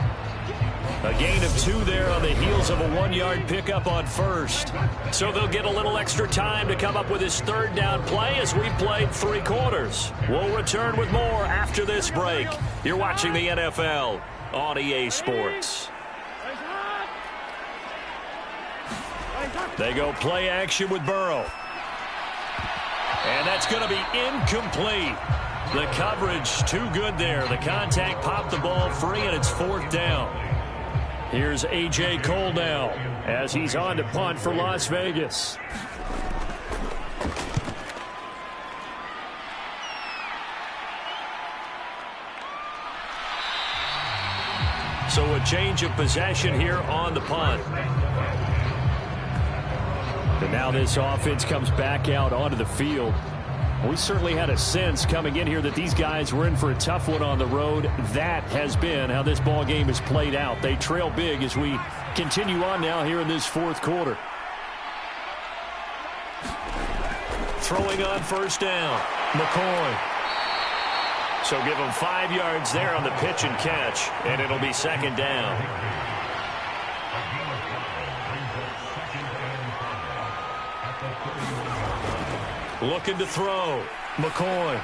A gain of 2 there on the heels of a 1-yard pickup on 1st. So they'll get a little extra time to come up with his 3rd down play as we played 3 quarters. We'll return with more after this break. You're watching the NFL on EA Sports. They go play action with Burrow. And that's going to be incomplete. The coverage too good there. The contact popped the ball free, and it's 4th down. Here's A.J. Cole now as he's on to punt for Las Vegas. So a change of possession here on the punt. And now this offense comes back out onto the field. We certainly had a sense coming in here that these guys were in for a tough one on the road. That has been how this ball game has played out. They trail big as we continue on now here in this fourth quarter. Throwing on first down, McCoy. So give him 5 yards there on the pitch and catch, and it'll be second down. Looking to throw, McCoy.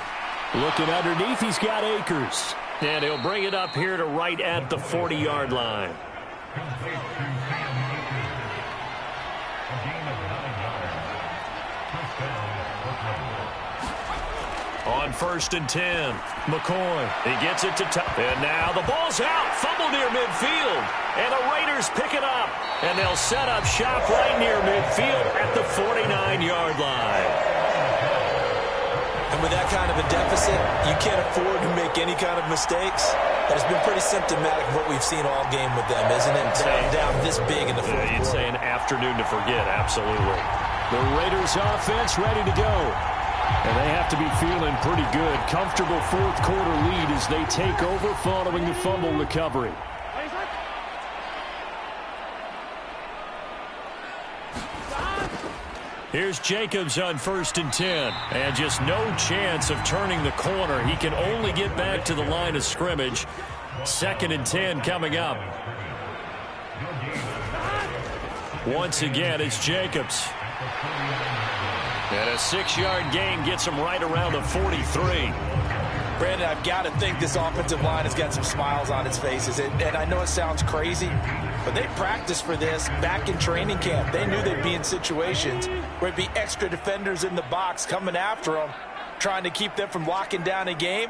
Looking underneath, he's got Akers. And he'll bring it up here to right at the 40-yard line. On first and 10, McCoy. He gets it to top. And now the ball's out. Fumble near midfield. And the Raiders pick it up. And they'll set up shop right near midfield at the 49-yard line. And with that kind of a deficit, you can't afford to make any kind of mistakes. And it's been pretty symptomatic of what we've seen all game with them, isn't it? Down this big in the fourth quarter. You'd say an afternoon to forget, absolutely. The Raiders offense ready to go. And they have to be feeling pretty good. Comfortable fourth quarter lead as they take over following the fumble recovery. Here's Jacobs on first and 10. And just no chance of turning the corner. He can only get back to the line of scrimmage. Second and 10 coming up. Once again, it's Jacobs. And a 6-yard gain gets him right around the 43. Brandon, I've got to think this offensive line has got some smiles on its faces. And I know it sounds crazy, but they practiced for this back in training camp. They knew they'd be in situations where it'd be extra defenders in the box coming after them, trying to keep them from locking down a game.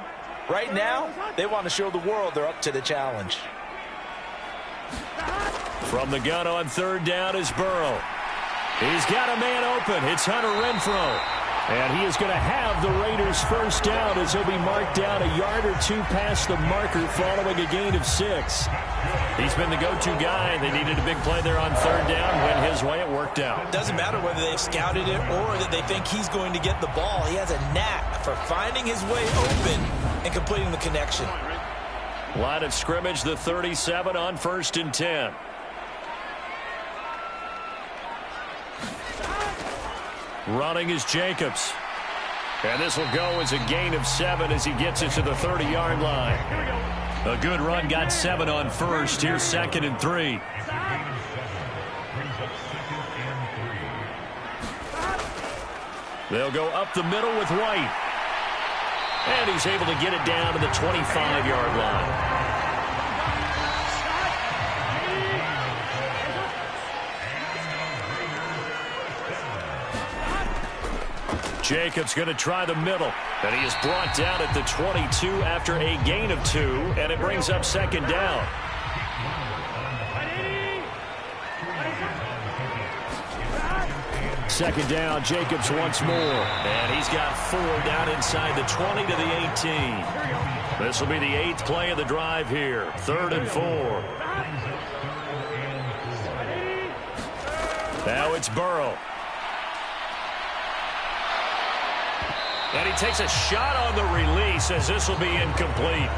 Right now, they want to show the world they're up to the challenge. From the gun on third down is Burrow. He's got a man open. It's Hunter Renfrow. And he is going to have the Raiders first down as he'll be marked down a yard or two past the marker following a gain of 6. He's been the go-to guy. They needed a big play there on third down. Went his way. It worked out. It doesn't matter whether they've scouted it or that they think he's going to get the ball. He has a knack for finding his way open and completing the connection. Line of scrimmage, the 37 on first and 10. Running is Jacobs. And this will go as a gain of 7 as he gets it to the 30-yard line. A good run, got 7 on first. Here's second and 3. They'll go up the middle with White. And he's able to get it down to the 25-yard line. Jacobs going to try the middle. And he is brought down at the 22 after a gain of 2. And it brings up second down. Second down, Jacobs once more. And he's got 4 down inside the 20 to the 18. This will be the 8th play of the drive here. 3rd and 4. Now it's Burrow. And he takes a shot on the release as this will be incomplete.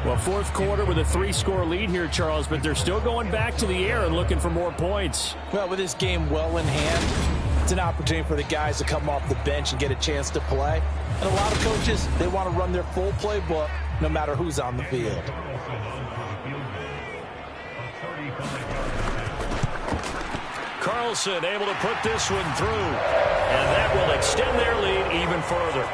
Well, fourth quarter with a 3-score lead here, Charles, but they're still going back to the air and looking for more points. Well, with this game well in hand, it's an opportunity for the guys to come off the bench and get a chance to play. And a lot of coaches, they want to run their full playbook no matter who's on the field. Carlson able to put this one through. And that will extend their lead even further.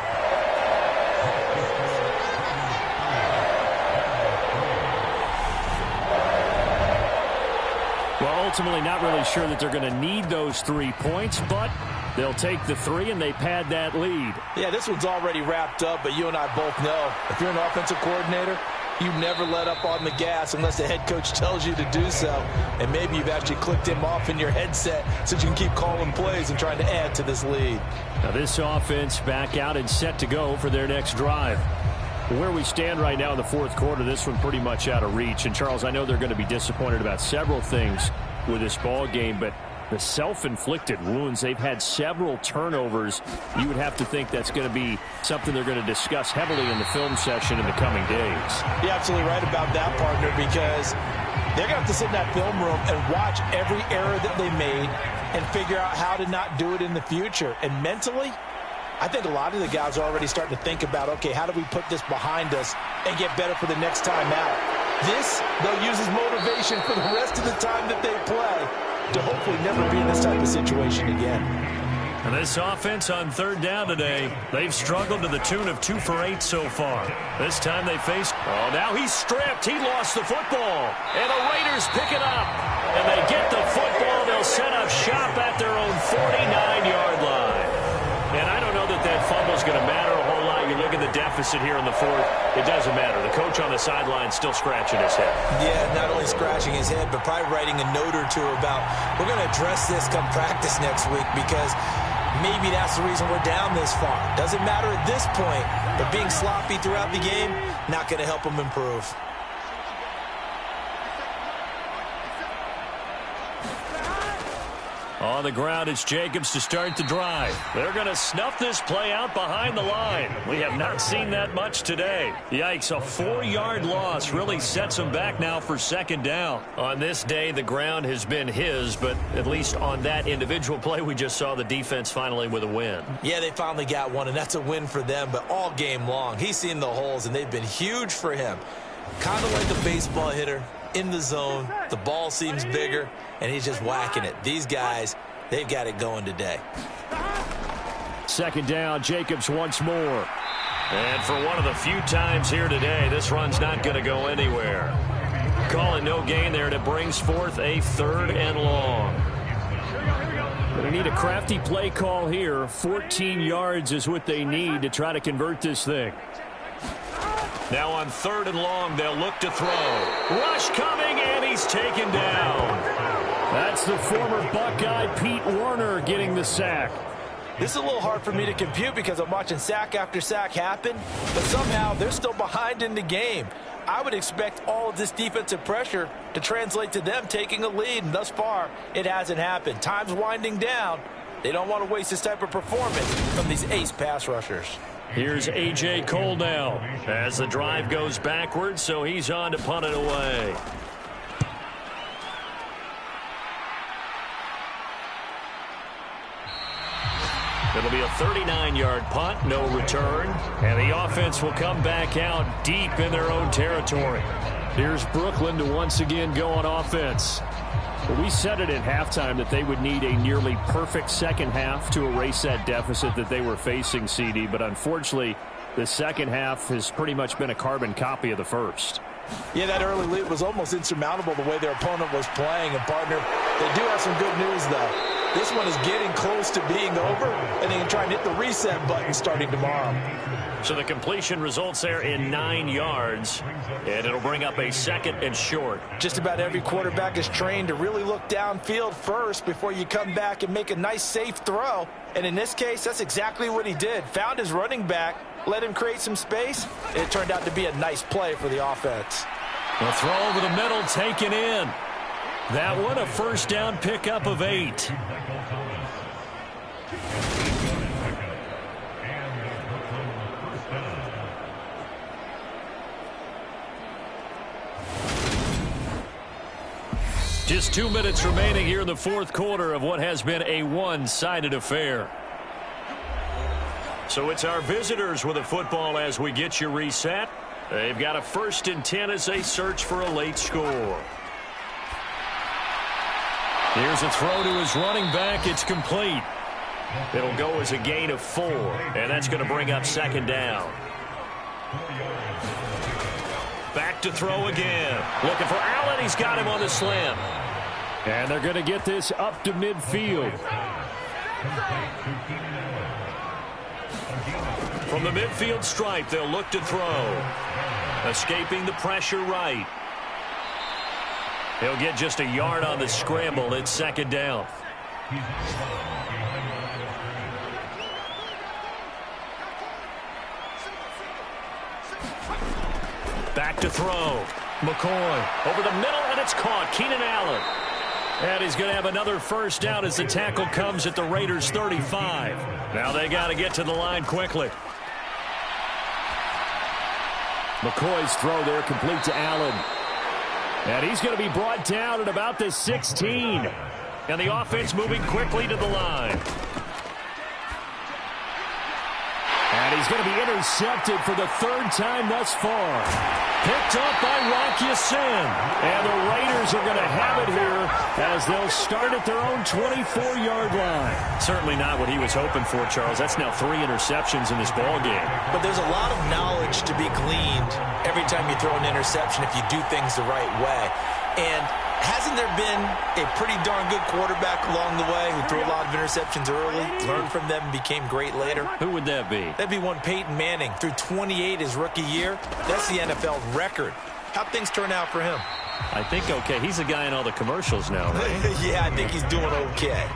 Well, ultimately not really sure that they're going to need those 3 points, but they'll take the 3 and they pad that lead. Yeah, this one's already wrapped up, but you and I both know if you're an offensive coordinator, you never let up on the gas unless the head coach tells you to do so. And maybe you've actually clicked him off in your headset so you can keep calling plays and trying to add to this lead. Now this offense back out and set to go for their next drive. Where we stand right now in the fourth quarter, this one pretty much out of reach. And, Charles, I know they're going to be disappointed about several things with this ball game, but the self-inflicted wounds, they've had several turnovers. You would have to think that's going to be something they're going to discuss heavily in the film session in the coming days. You're absolutely right about that, partner, because they're going to have to sit in that film room and watch every error that they made and figure out how to not do it in the future. And mentally, I think a lot of the guys are already starting to think about, okay, how do we put this behind us and get better for the next time out? This, they'll use as motivation for the rest of the time that they play to hopefully never be in this type of situation again. And this offense on third down today, they've struggled to the tune of 2 for 8 so far. This time they faced, oh, now he's stripped. He lost the football. And the Raiders pick it up. And they get the football. They'll set up shop at their own 49-yard line. And I don't know that that fumble's going to matter a whole lot. You look at the deficit here in the fourth. It doesn't matter. The coach on the sideline still scratching his head. Yeah, not only scratching his head, but probably writing a note or two about, we're going to address this come practice next week because maybe that's the reason we're down this far. Doesn't matter at this point, but being sloppy throughout the game, not going to help them improve. On the ground, it's Jacobs to start the drive. They're going to snuff this play out behind the line. We have not seen that much today. Yikes, a 4-yard loss really sets them back now for second down. On this day, the ground has been his, but at least on that individual play, we just saw the defense finally with a win. Yeah, they finally got one, and that's a win for them, but all game long, he's seen the holes, and they've been huge for him. Kind of like a baseball hitter. In the zone, the ball seems bigger, and he's just whacking it. These guys, they've got it going today. Second down, Jacobs once more. And for one of the few times here today, this run's not going to go anywhere. Calling no gain there, and it brings forth a 3rd and long. They need a crafty play call here. 14 yards is what they need to try to convert this thing. Now on 3rd and long, they'll look to throw. Rush coming, and he's taken down. That's the former Buckeye Pete Werner getting the sack. This is a little hard for me to compute because I'm watching sack after sack happen, but somehow they're still behind in the game. I would expect all of this defensive pressure to translate to them taking a lead, and thus far, it hasn't happened. Time's winding down. They don't want to waste this type of performance from these ace pass rushers. Here's A.J. Cole now as the drive goes backwards, so he's on to punt it away. It'll be a 39-yard punt, no return, and the offense will come back out deep in their own territory. Here's Brooklyn to once again go on offense. Well, we said it at halftime that they would need a nearly perfect second half to erase that deficit that they were facing, CD, but unfortunately, the second half has pretty much been a carbon copy of the first. Yeah, that early lead was almost insurmountable the way their opponent was playing. And, partner, they do have some good news, though. This one is getting close to being over, and they can try and hit the reset button starting tomorrow. So the completion results there in 9 yards, and it'll bring up a 2nd and short. Just about every quarterback is trained to really look downfield first before you come back and make a nice, safe throw. And in this case, that's exactly what he did. Found his running back, let him create some space, and it turned out to be a nice play for the offense. The throw over the middle taken in. That one a first down pickup of 8. Just 2 minutes remaining here in the fourth quarter of what has been a one-sided affair. So it's our visitors with a football as we get you reset. They've got a 1st and 10 as they search for a late score. Here's a throw to his running back. It's complete. It'll go as a gain of 4, and that's going to bring up 2nd down. Back to throw again. Looking for Allen. He's got him on the slam. And they're going to get this up to midfield. From the midfield stripe, they'll look to throw. Escaping the pressure right. He'll get just a yard on the scramble. It's 2nd down. Back to throw. McCoy over the middle, and it's caught. Keenan Allen. And he's going to have another first down as the tackle comes at the Raiders' 35. Now they got to get to the line quickly. McCoy's throw there complete to Allen. And he's going to be brought down at about the 16. And the offense moving quickly to the line. And he's going to be intercepted for the third time thus far. Picked up by Rock Ya-Sin. And the Raiders are going to have it here as they'll start at their own 24-yard line. Certainly not what he was hoping for, Charles. That's now 3 interceptions in this ball game. But there's a lot of knowledge to be gleaned every time you throw an interception if you do things the right way. And hasn't there been a pretty darn good quarterback along the way who threw a lot of interceptions early, learned from them, and became great later? Who would that be? That'd be one Peyton Manning. Threw 28 his rookie year. That's the NFL record. How'd things turn out for him? I think okay. He's the guy in all the commercials now, right? Yeah, I think he's doing okay.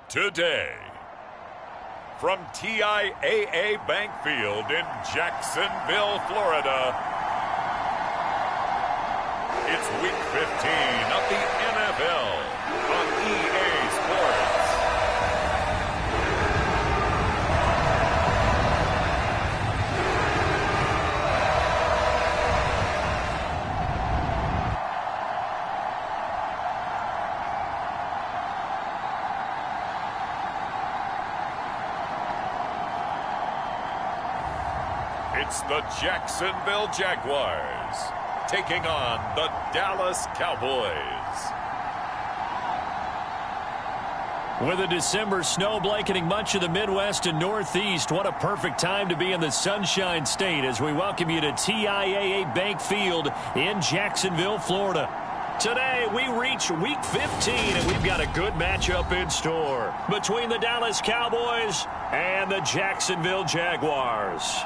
today. From TIAA Bank Field in Jacksonville, Florida, it's Week 15 of the NFL on EA Sports. It's the Jacksonville Jaguars taking on the Dallas Cowboys. With a December snow blanketing much of the Midwest and Northeast, what a perfect time to be in the Sunshine State as we welcome you to TIAA Bank Field in Jacksonville, Florida. Today, we reach Week 15, and we've got a good matchup in store between the Dallas Cowboys and the Jacksonville Jaguars.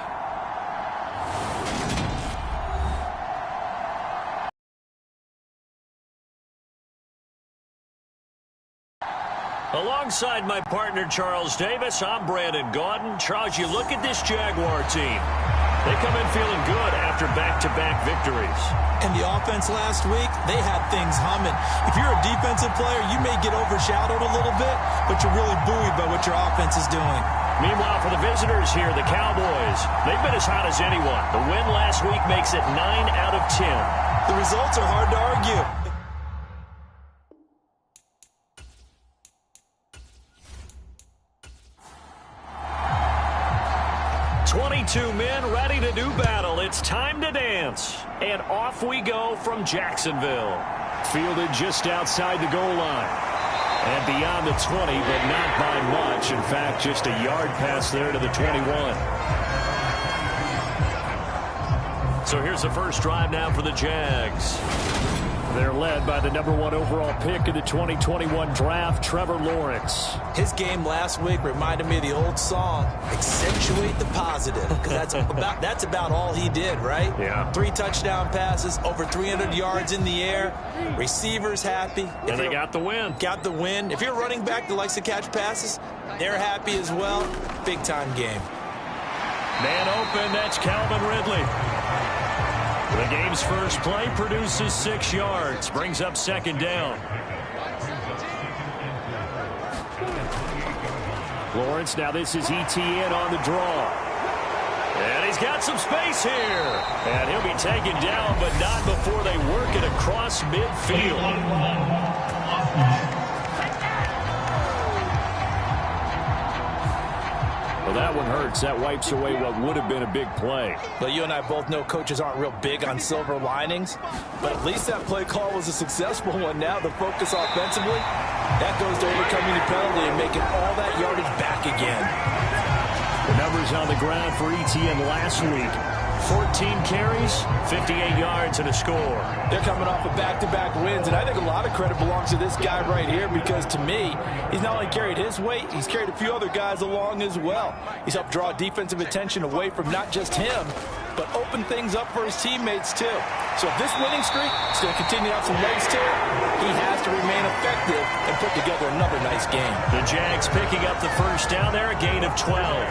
Alongside my partner, Charles Davis, I'm Brandon Gaudin. Charles, you look at this Jaguar team. They come in feeling good after back-to-back victories. And the offense last week, they had things humming. If you're a defensive player, you may get overshadowed a little bit, but you're really buoyed by what your offense is doing. Meanwhile, for the visitors here, the Cowboys, they've been as hot as anyone. The win last week makes it 9 out of 10. The results are hard to argue. 22 men ready to do battle. It's time to dance. And off we go from Jacksonville. Fielded just outside the goal line. And beyond the 20, but not by much. In fact, just a yard pass there to the 21. So here's the first drive now for the Jags. They're led by the #1 overall pick in the 2021 draft, Trevor Lawrence. His game last week reminded me of the old song, Accentuate the Positive, because that's about all he did, right? Yeah. 3 touchdown passes, over 300 yards in the air, receivers happy. And they got the win. Got the win. If you're a running back that likes to catch passes, they're happy as well. Big-time game. Man open, that's Calvin Ridley. The game's first play produces 6 yards, brings up second down. Lawrence, now this is ETN on the draw. And he's got some space here. And he'll be taken down, but not before they work it across midfield. Well, that one hurts. That wipes away what would have been a big play. But you and I both know coaches aren't real big on silver linings. But at least that play call was a successful one. Now the focus offensively, that goes to overcoming the penalty and making all that yardage back again. The numbers on the ground for ETN last week. 14 carries, 58 yards, and a score. They're coming off of back-to-back wins, and I think a lot of credit belongs to this guy right here because, to me, he's not only carried his weight, he's carried a few other guys along as well. He's helped draw defensive attention away from not just him, but open things up for his teammates, too. So if this winning streak is going to continue to have some legs to it, he has to remain effective and put together another nice game. The Jags picking up the first down there, a gain of 12.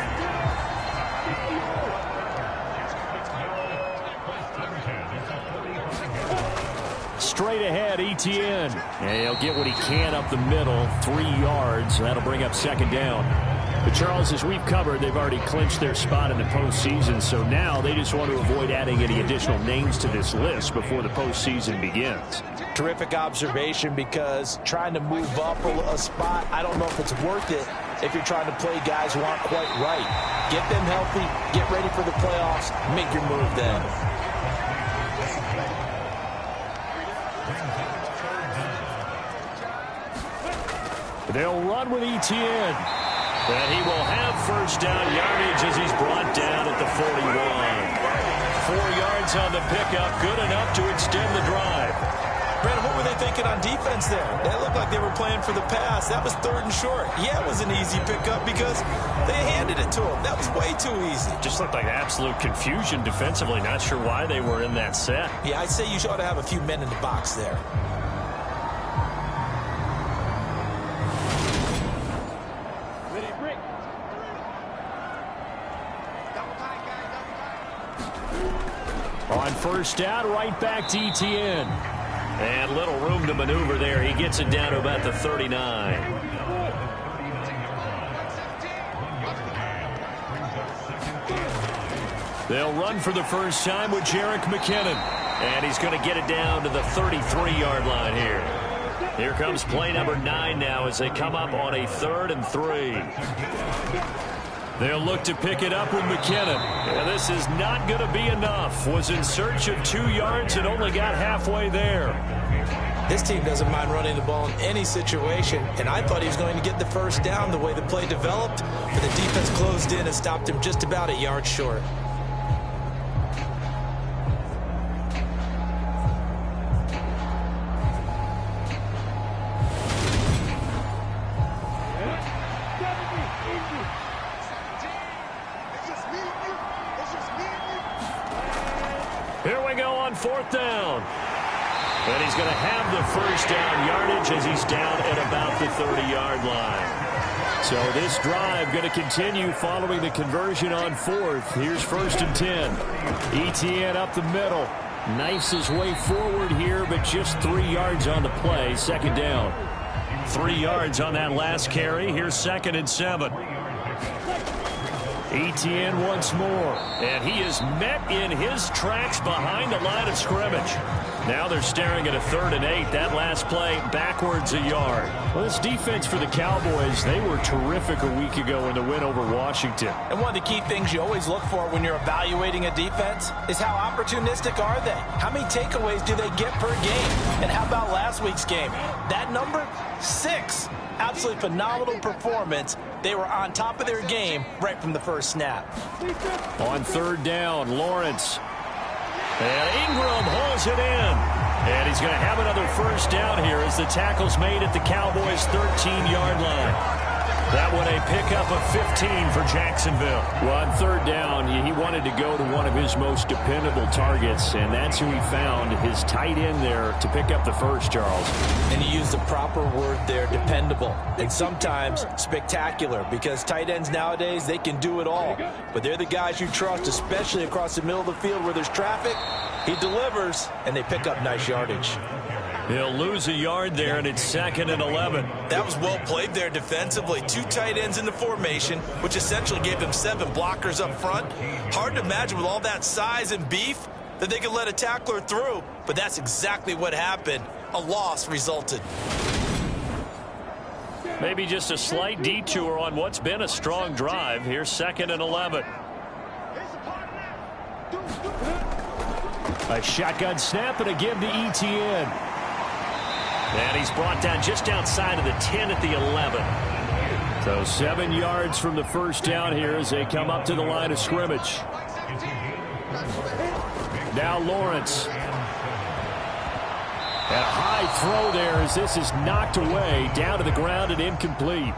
Straight ahead, ETN. And he'll get what he can up the middle, 3 yards. That'll bring up second down. But Charles, as we've covered, they've already clinched their spot in the postseason, so now they just want to avoid adding any additional names to this list before the postseason begins. Terrific observation, because trying to move up a spot, I don't know if it's worth it if you're trying to play guys who aren't quite right. Get them healthy, get ready for the playoffs, make your move then. They'll run with ETN. And he will have first down yardage as he's brought down at the 41. 4 yards on the pickup, good enough to extend the drive. Brandon, what were they thinking on defense there? They looked like they were playing for the pass. That was 3rd and short. Yeah, it was an easy pickup because they handed it to him. That was way too easy. Just looked like absolute confusion defensively. Not sure why they were in that set. Yeah, I'd say you ought to have a few men in the box there. On first down, right back to ETN. And little room to maneuver there. He gets it down to about the 39. They'll run for the first time with Jerick McKinnon. And he's going to get it down to the 33-yard line here. Here comes play number 9 now as they come up on a 3rd and 3. They'll look to pick it up with McKinnon. Yeah, this is not going to be enough. Was in search of 2 yards and only got halfway there. This team doesn't mind running the ball in any situation, and I thought he was going to get the first down the way the play developed, but the defense closed in and stopped him just about a yard short. Here we go on 4th down. And he's going to have the first down yardage as he's down at about the 30-yard line. So this drive going to continue following the conversion on 4th. Here's 1st and 10. ETN up the middle. Knifes his way forward here, but just 3 yards on the play. 2nd down. 3 yards on that last carry. Here's 2nd and 7. ETN once more. And he is met in his tracks behind the line of scrimmage. Now they're staring at a 3rd and 8. That last play backwards a yard. Well, this defense for the Cowboys, they were terrific a week ago in the win over Washington. And one of the key things you always look for when you're evaluating a defense is how opportunistic are they? How many takeaways do they get per game? And how about last week's game? That number, 6. Absolutely phenomenal performance. They were on top of their game right from the first snap. On 3rd down, Lawrence. And Ingram hauls it in. And he's going to have another first down here as the tackle's made at the Cowboys' 13-yard line. That one a pickup of 15 for Jacksonville. Well, on 3rd down, he wanted to go to one of his most dependable targets, and that's who he found, his tight end there, to pick up the first, Charles. And you used the proper word there, dependable. And sometimes spectacular, because tight ends nowadays, they can do it all. But they're the guys you trust, especially across the middle of the field where there's traffic. He delivers, and they pick up nice yardage. He'll lose a yard there, and it's 2nd and 11. That was well played there defensively. 2 tight ends in the formation, which essentially gave them 7 blockers up front. Hard to imagine with all that size and beef that they could let a tackler through, but that's exactly what happened. A loss resulted. Maybe just a slight detour on what's been a strong drive. Here's 2nd and 11. A shotgun snap and a give to ETN. And he's brought down just outside of the 10 at the 11. So 7 yards from the first down here as they come up to the line of scrimmage. Now Lawrence. And a high throw there as this is knocked away down to the ground and incomplete.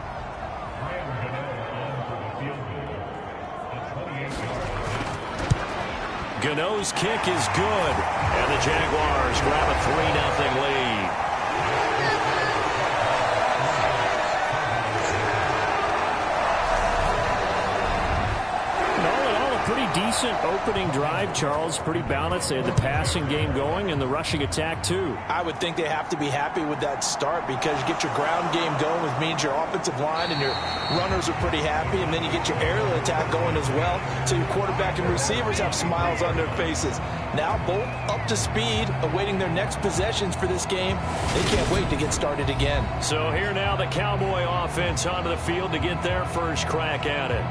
Gano's kick is good. And the Jaguars grab a 3-0 lead. Pretty decent opening drive, Charles. Pretty balanced. They had the passing game going and the rushing attack, too. I would think they have to be happy with that start because you get your ground game going, which means your offensive line and your runners are pretty happy, and then you get your aerial attack going as well, so your quarterback and receivers have smiles on their faces. Now both up to speed, awaiting their next possessions for this game. They can't wait to get started again. So here now the Cowboy offense onto the field to get their first crack at it.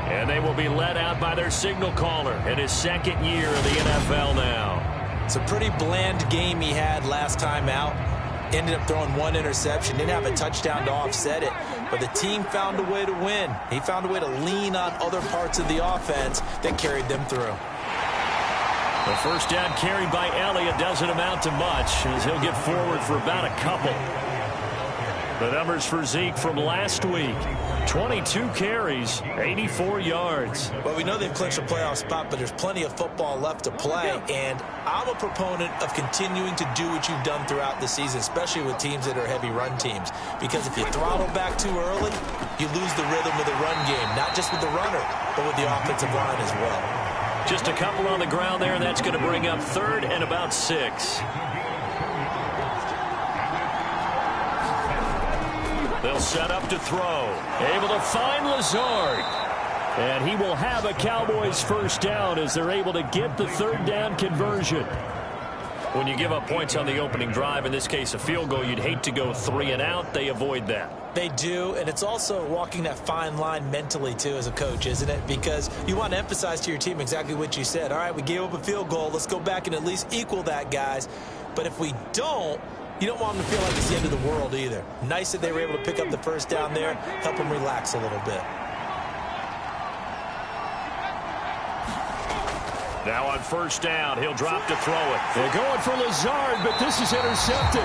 And they will be led out by their signal caller in his 2nd year in the NFL now. It's a pretty bland game he had last time out. Ended up throwing 1 interception. Didn't have a touchdown to offset it. But the team found a way to win. He found a way to lean on other parts of the offense that carried them through. The first down carried by Elliott doesn't amount to much as he'll get forward for about a couple. The numbers for Zeke from last week. 22 carries, 84 yards. Well, we know they've clinched a playoff spot, but there's plenty of football left to play, and I'm a proponent of continuing to do what you've done throughout the season, especially with teams that are heavy run teams, because if you throttle back too early, you lose the rhythm of the run game, not just with the runner, but with the offensive line as well. Just a couple on the ground there, and that's going to bring up 3rd and about 6. They'll set up to throw. Able to find Lazard. And he will have a Cowboys first down as they're able to get the 3rd down conversion. When you give up points on the opening drive, in this case a field goal, you'd hate to go 3 and out. They avoid that. They do, and it's also walking that fine line mentally, too, as a coach, isn't it? Because you want to emphasize to your team exactly what you said. All right, we gave up a field goal. Let's go back and at least equal that, guys. But if we don't, you don't want them to feel like it's the end of the world either. Nice that they were able to pick up the first down there, help them relax a little bit. Now on first down, he'll drop to throw it. They're going for Lazard, but this is intercepted.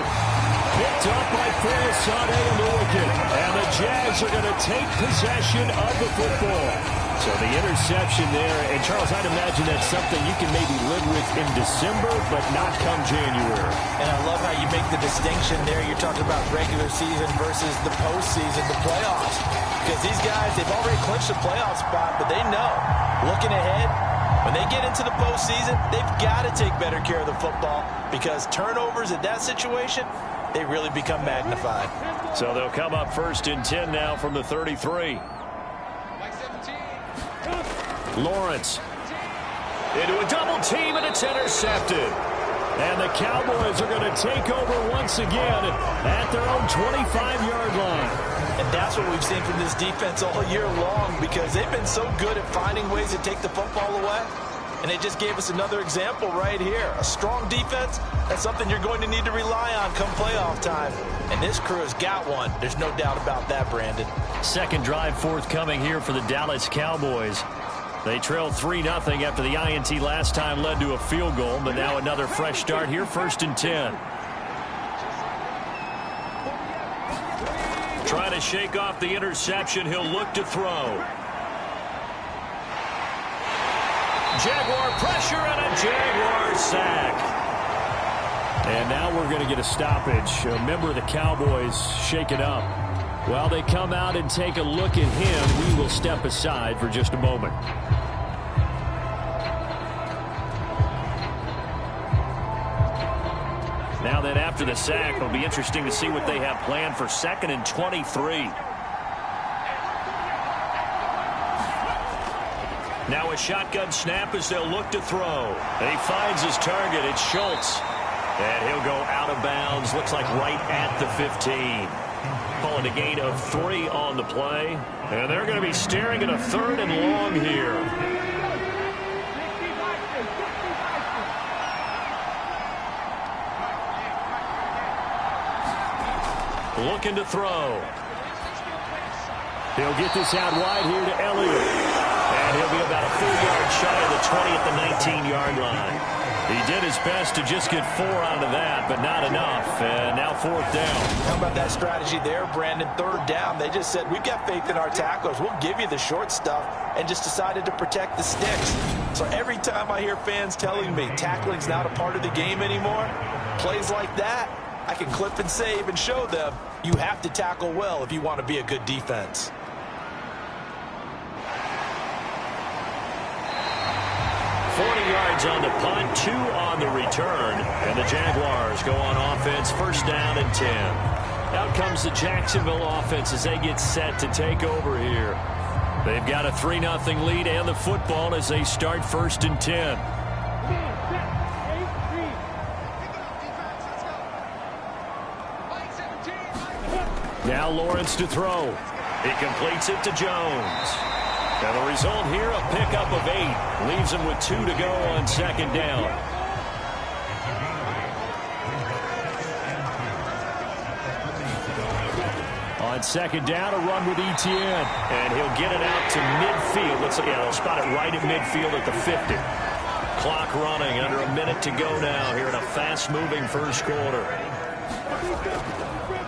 Picked up by Farisade and Milligan. And the Jags are going to take possession of the football. So the interception there, and Charles, I'd imagine that's something you can maybe live with in December, but not come January. And I love how you make the distinction there. You're talking about regular season versus the postseason, the playoffs. Because these guys, they've already clinched a playoff spot, but they know, looking ahead, when they get into the postseason, they've got to take better care of the football because turnovers in that situation, they really become magnified. So they'll come up 1st and 10 now from the 33. Lawrence into a double team, and it's intercepted. And the Cowboys are going to take over once again at their own 25-yard line. And that's what we've seen from this defense all year long because they've been so good at finding ways to take the football away. And they just gave us another example right here. A strong defense, that's something you're going to need to rely on come playoff time. And this crew has got one. There's no doubt about that, Brandon. Second drive forthcoming here for the Dallas Cowboys. They trailed 3-0 after the INT last time led to a field goal, but now another fresh start here, 1st and 10. Trying to shake off the interception. He'll look to throw. Jaguar pressure and a Jaguar sack. And now we're going to get a stoppage. A member of the Cowboys shaken up. While they come out and take a look at him, we will step aside for just a moment. Now then, after the sack, it'll be interesting to see what they have planned for 2nd and 23. Now a shotgun snap as they'll look to throw. And he finds his target. It's Schultz. And he'll go out of bounds. Looks like right at the 15. Calling a gain of 3 on the play. And they're going to be staring at a 3rd and long here. Looking to throw. He'll get this out wide here to Elliott. And he'll be about a 4-yard shy of the 20 at the 19-yard line. He did his best to just get 4 out of that, but not enough. And now 4th down. How about that strategy there, Brandon? 3rd down. They just said, we've got faith in our tacklers. We'll give you the short stuff, and just decided to protect the sticks. So every time I hear fans telling me tackling's not a part of the game anymore, plays like that, I can clip and save and show them you have to tackle well if you want to be a good defense. Yards on the punt, 2 on the return, and the Jaguars go on offense, 1st down and 10. Out comes the Jacksonville offense as they get set to take over here. They've got a 3-0 lead and the football as they start 1st and 10. Now Lawrence to throw. He completes it to Jones. And the result here, a pickup of 8. Leaves him with 2 to go on 2nd down. On 2nd down, a run with Etienne. And he'll get it out to midfield. Let's see, they'll spot it right at midfield at the 50. Clock running, under a minute to go now here in a fast-moving first quarter.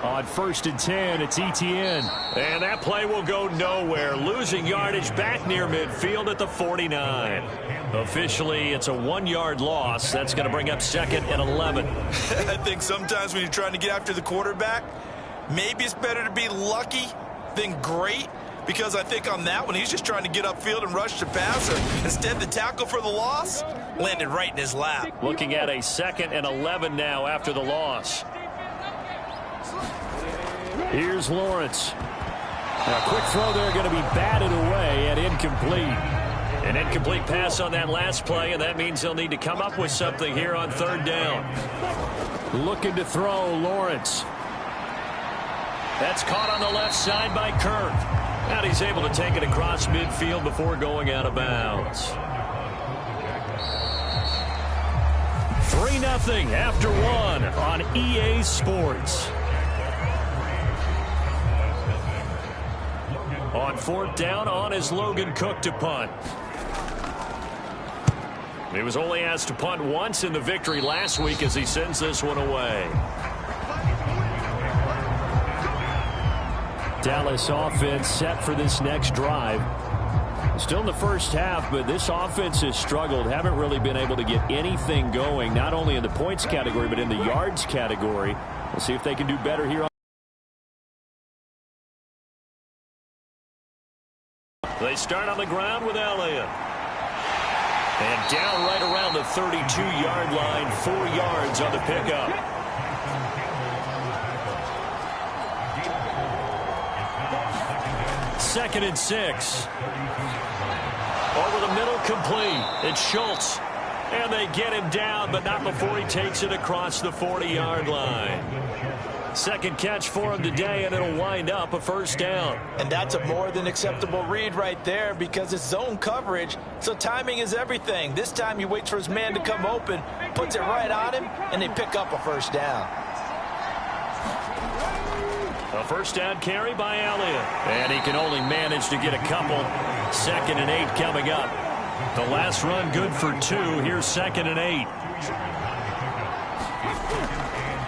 On 1st and 10, it's Etienne. And that play will go nowhere, losing yardage back near midfield at the 49. Officially, it's a 1-yard loss. That's going to bring up 2nd and 11. I think sometimes when you're trying to get after the quarterback, maybe it's better to be lucky than great, because I think on that one, he's just trying to get upfield and rush the passer. Instead, the tackle for the loss landed right in his lap. Looking at a 2nd and 11 now after the loss. Here's Lawrence. A quick throw there, going to be batted away and incomplete. An incomplete pass on that last play, and that means they'll need to come up with something here on 3rd down. Looking to throw, Lawrence. That's caught on the left side by Kirk. And he's able to take it across midfield before going out of bounds. 3-0 after 1 on EA Sports. On 4th down, on is Logan Cook to punt. He was only asked to punt once in the victory last week as he sends this one away. Dallas offense set for this next drive. Still in the first half, but this offense has struggled. Haven't really been able to get anything going, not only in the points category, but in the yards category. We'll see if they can do better here. They start on the ground with Elliott. And down right around the 32-yard line, 4 yards on the pickup. Second and 6. Over the middle, complete. It's Schultz. And they get him down, but not before he takes it across the 40-yard line. Second catch for him today, and it'll wind up a 1st down. And that's a more than acceptable read right there, because it's zone coverage, so timing is everything. This time he waits for his man to come open, puts it right on him, and they pick up a 1st down. A 1st down carry by Elliott. And he can only manage to get a couple. 2nd and 8 coming up. The last run good for 2. Here's 2nd and 8.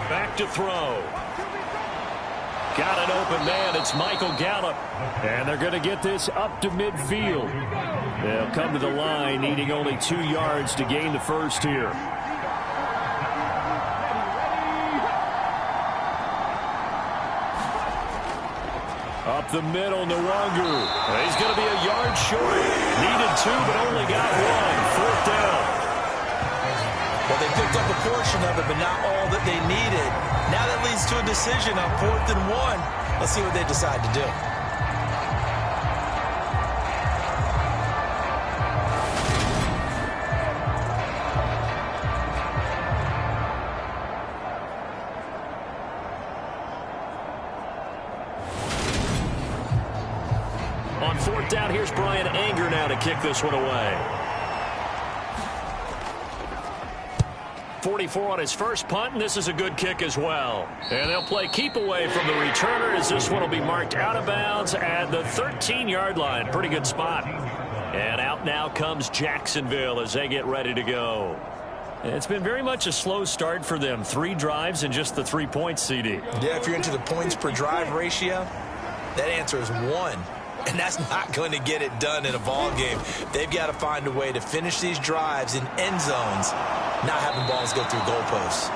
Back to throw. Got an open man. It's Michael Gallup. And they're going to get this up to midfield. They'll come to the line, needing only 2 yards to gain the first here. Up the middle, Nwangu. He's going to be a yard short. Needed 2, but only got 1. 4th down. Well, they picked up a portion of it, but not all that they needed. Now that leads to a decision on 4th and 1. Let's see what they decide to do. On 4th down, here's Brian Anger now to kick this one away. 44 on his first punt, and this is a good kick as well. And they'll play keep away from the returner as this one will be marked out of bounds at the 13-yard line. Pretty good spot. And out now comes Jacksonville as they get ready to go. It's been very much a slow start for them. 3 drives and just the 3 points, CD. Yeah, if you're into the points per drive ratio, that answer is 1. And that's not going to get it done in a ball game. They've got to find a way to finish these drives in end zones, not having balls go through goalposts.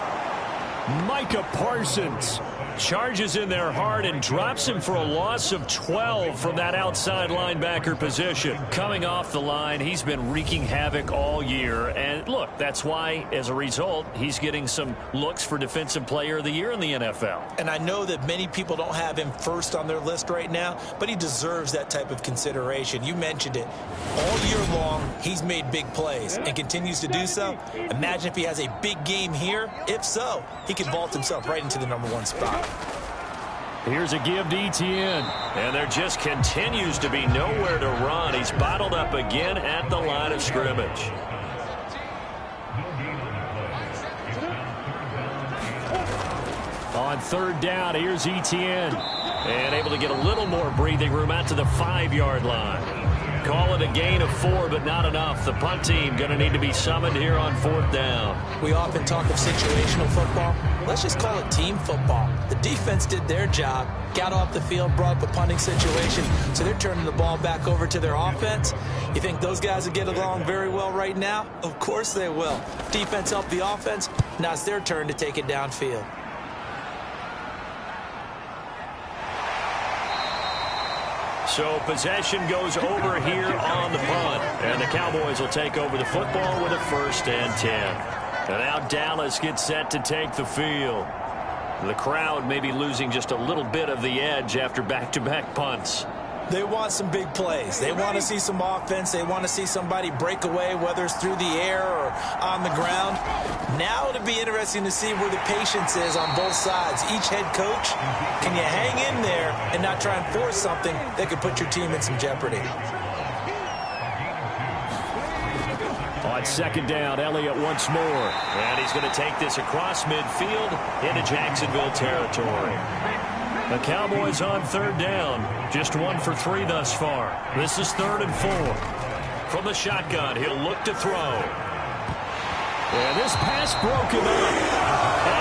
Micah Parsons charges in there hard and drops him for a loss of 12 from that outside linebacker position. Coming off the line, he's been wreaking havoc all year. And look, that's why, as a result, he's getting some looks for Defensive Player of the Year in the NFL. And I know that many people don't have him first on their list right now, but he deserves that type of consideration. You mentioned it. All year long, he's made big plays and continues to do so. Imagine if he has a big game here. If so, he could vault himself right into the #1 spot. Here's a give to Etienne. And there just continues to be nowhere to run. He's bottled up again at the line of scrimmage. On 3rd down, here's Etienne. And able to get a little more breathing room out to the 5-yard line. call it a gain of 4, but not enough. The punt team going to need to be summoned here on 4th down. We often talk of situational football. Let's just call it team football. The defense did their job, got off the field, brought up a punting situation, so they're turning the ball back over to their offense. You think those guys will get along very well right now? Of course they will. Defense helped the offense. Now it's their turn to take it downfield. So possession goes over here on the punt, and the Cowboys will take over the football with a 1st and 10. And now Dallas gets set to take the field. The crowd may be losing just a little bit of the edge after back-to-back punts. They want some big plays. They want to see some offense. They want to see somebody break away, whether it's through the air or on the ground. Now it'll be interesting to see where the patience is on both sides. Each head coach, can you hang in there and not try and force something that could put your team in some jeopardy? On 2nd down, Elliott once more. And he's going to take this across midfield into Jacksonville territory. The Cowboys on 3rd down. Just 1 for 3 thus far. This is 3rd and 4. From the shotgun, he'll look to throw. And this pass broken up.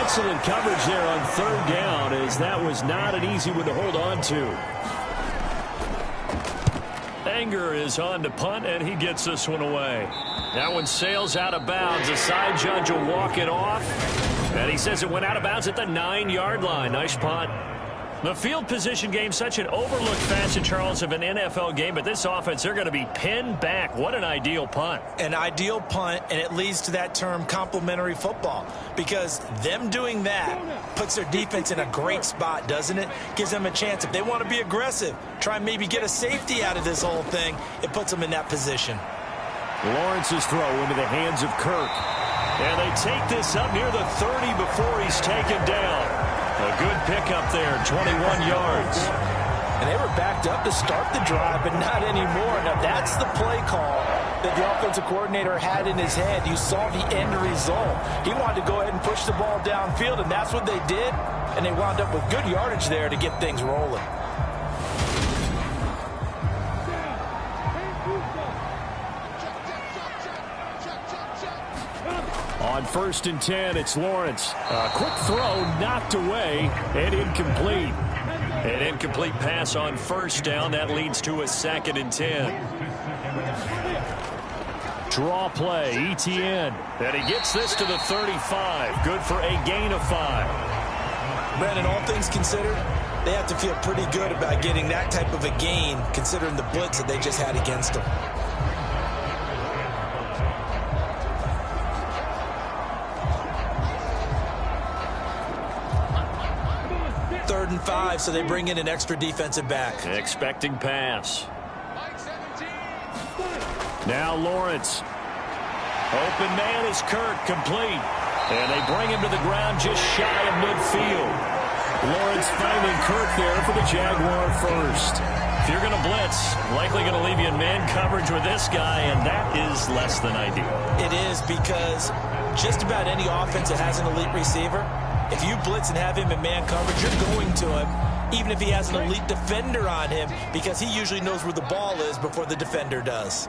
Excellent coverage there on 3rd down, as that was not an easy one to hold on to. Anger is on to punt, and he gets this one away. That one sails out of bounds. The side judge will walk it off. And he says it went out of bounds at the 9-yard line. Nice punt. The field position game, such an overlooked facet, Charles, of an NFL game, but this offense, they're going to be pinned back. What an ideal punt. An ideal punt, and it leads to that term complementary football, because them doing that puts their defense in a great spot, doesn't it? Gives them a chance. If they want to be aggressive, try and maybe get a safety out of this whole thing, it puts them in that position. Lawrence's throw into the hands of Kirk. And they take this up near the 30 before he's taken down. A good pickup there, 21 yards. And they were backed up to start the drive, but not anymore. Now, that's the play call that the offensive coordinator had in his head. You saw the end result. He wanted to go ahead and push the ball downfield, and that's what they did. And they wound up with good yardage there to get things rolling. On 1st and 10, it's Lawrence. A quick throw knocked away and incomplete. An incomplete pass on 1st down. That leads to a 2nd and 10. Draw play, ETN. And he gets this to the 35. Good for a gain of 5. Brandon, all things considered, they have to feel pretty good about getting that type of a gain, considering the blitz that they just had against them. 3rd and 5, so they bring in an extra defensive back. Expecting pass. Now Lawrence. Open man is Kirk, complete. And they bring him to the ground just shy of midfield. Lawrence finding Kirk there for the Jaguar first. If you're going to blitz, likely going to leave you in man coverage with this guy, and that is less than ideal. It is, because just about any offense that has an elite receiver, if you blitz and have him in man coverage, you're going to him, even if he has an elite defender on him, because he usually knows where the ball is before the defender does.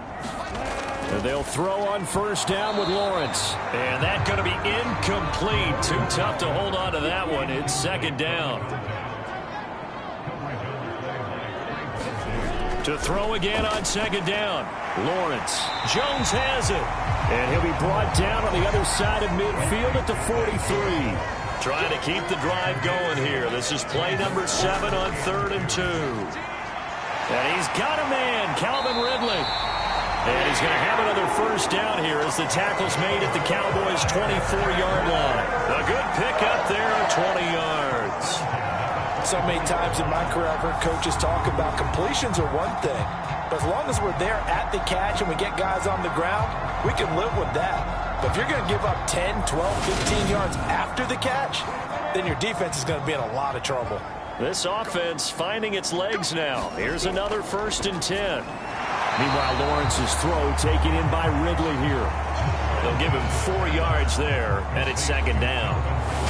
And they'll throw on 1st down with Lawrence. And that's going to be incomplete. Too tough to hold on to that one. It's 2nd down. To throw again on 2nd down. Lawrence. Jones has it. And he'll be brought down on the other side of midfield at the 43. Trying to keep the drive going here. This is play number 7 on 3rd and 2. And he's got a man, Calvin Ridley. And he's going to have another 1st down here as the tackle's made at the Cowboys' 24-yard line. A good pickup there of 20 yards. So many times in my career I've heard coaches talk about completions are one thing, but as long as we're there at the catch and we get guys on the ground, we can live with that. But if you're going to give up 10, 12, 15 yards after the catch, then your defense is going to be in a lot of trouble. This offense finding its legs now. Here's another 1st and 10. Meanwhile, Lawrence's throw taken in by Ridley here. They'll give him 4 yards there, and it's 2nd down.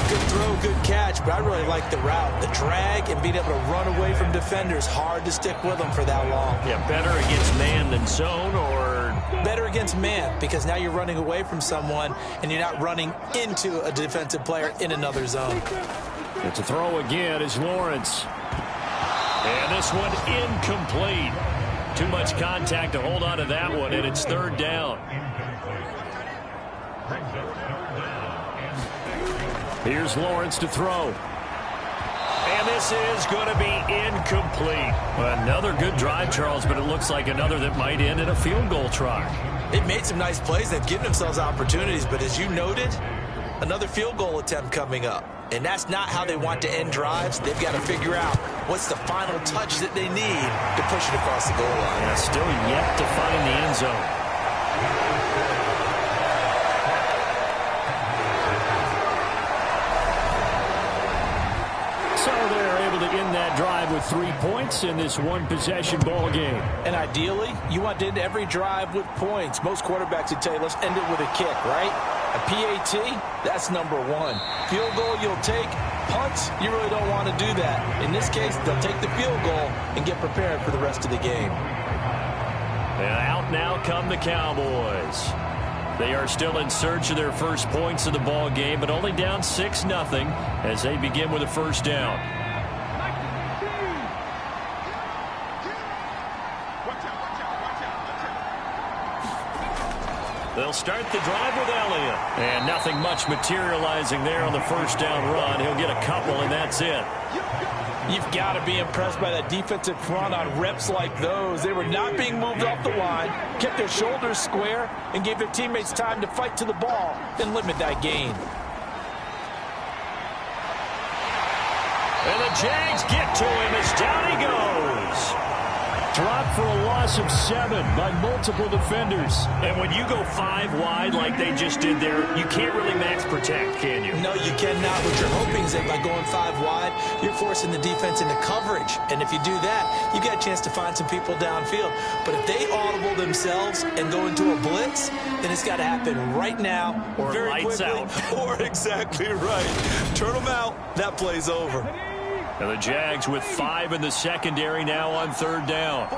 Good throw, good catch, but I really like the route. The drag and being able to run away from defenders, hard to stick with them for that long. Yeah, better against man than zone, or? Better against man, because now you're running away from someone and you're not running into a defensive player in another zone. It's a throw again is Lawrence. And this one incomplete. Too much contact to hold on to that one, and it's third down. Here's Lawrence to throw. And this is going to be incomplete. Another good drive, Charles, but it looks like another that might end in a field goal try. They've made some nice plays. They've given themselves opportunities, but as you noted, another field goal attempt coming up. And that's not how they want to end drives. They've got to figure out what's the final touch that they need to push it across the goal line. Yeah, still yet to find the end zone. In that drive with 3 points in this one-possession ball game. And ideally, you want to end every drive with points. Most quarterbacks would tell you, let's end it with a kick, right? A PAT, that's number one. Field goal, you'll take. Punts, you really don't want to do that. In this case, they'll take the field goal and get prepared for the rest of the game. And out now come the Cowboys. They are still in search of their first points of the ball game, but only down 6-0 as they begin with a first down. They'll start the drive with Elliott. And nothing much materializing there on the first down run. He'll get a couple, and that's it. You've got to be impressed by that defensive front on reps like those. They were not being moved off the line, kept their shoulders square, and gave their teammates time to fight to the ball and limit that gain. And the Jags get to him as down he goes. Dropped for a loss of 7 by multiple defenders. And when you go 5 wide like they just did there, you can't really max protect, can you? No, you cannot. What you're hoping is that by going 5 wide, you're forcing the defense into coverage. And if you do that, you got a chance to find some people downfield. But if they audible themselves and go into a blitz, then it's got to happen right now, or very lights quickly, out. or exactly right. Turn them out. That play's over. And the Jags with 5 in the secondary now on third down.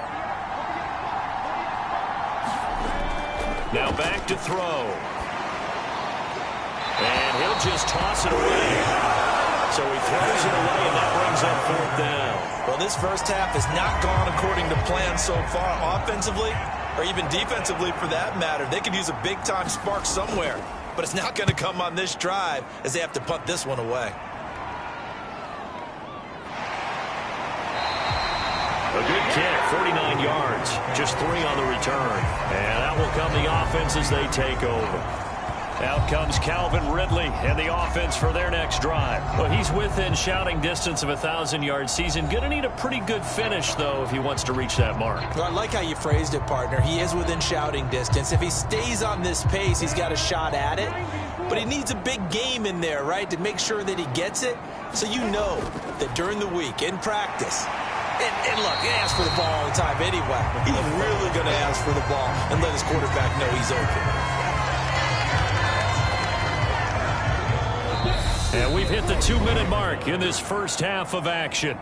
Now back to throw. And he'll just toss it away. So he throws it away, and that brings up fourth down. Well, this first half has not gone according to plan so far offensively, or even defensively for that matter. They could use a big-time spark somewhere, but it's not going to come on this drive as they have to punt this one away. A good kick, 49 yards, just 3 on the return. And that will come the offense as they take over. Out comes Calvin Ridley and the offense for their next drive. Well, he's within shouting distance of a 1,000-yard season. Going to need a pretty good finish, though, if he wants to reach that mark. Well, I like how you phrased it, partner. He is within shouting distance. If he stays on this pace, he's got a shot at it. But he needs a big game in there, right, to make sure that he gets it. So you know that during the week, in practice, and look, he asks for the ball all the time anyway. He's really going to ask for the ball and let his quarterback know he's open. And we've hit the 2-minute mark in this first half of action.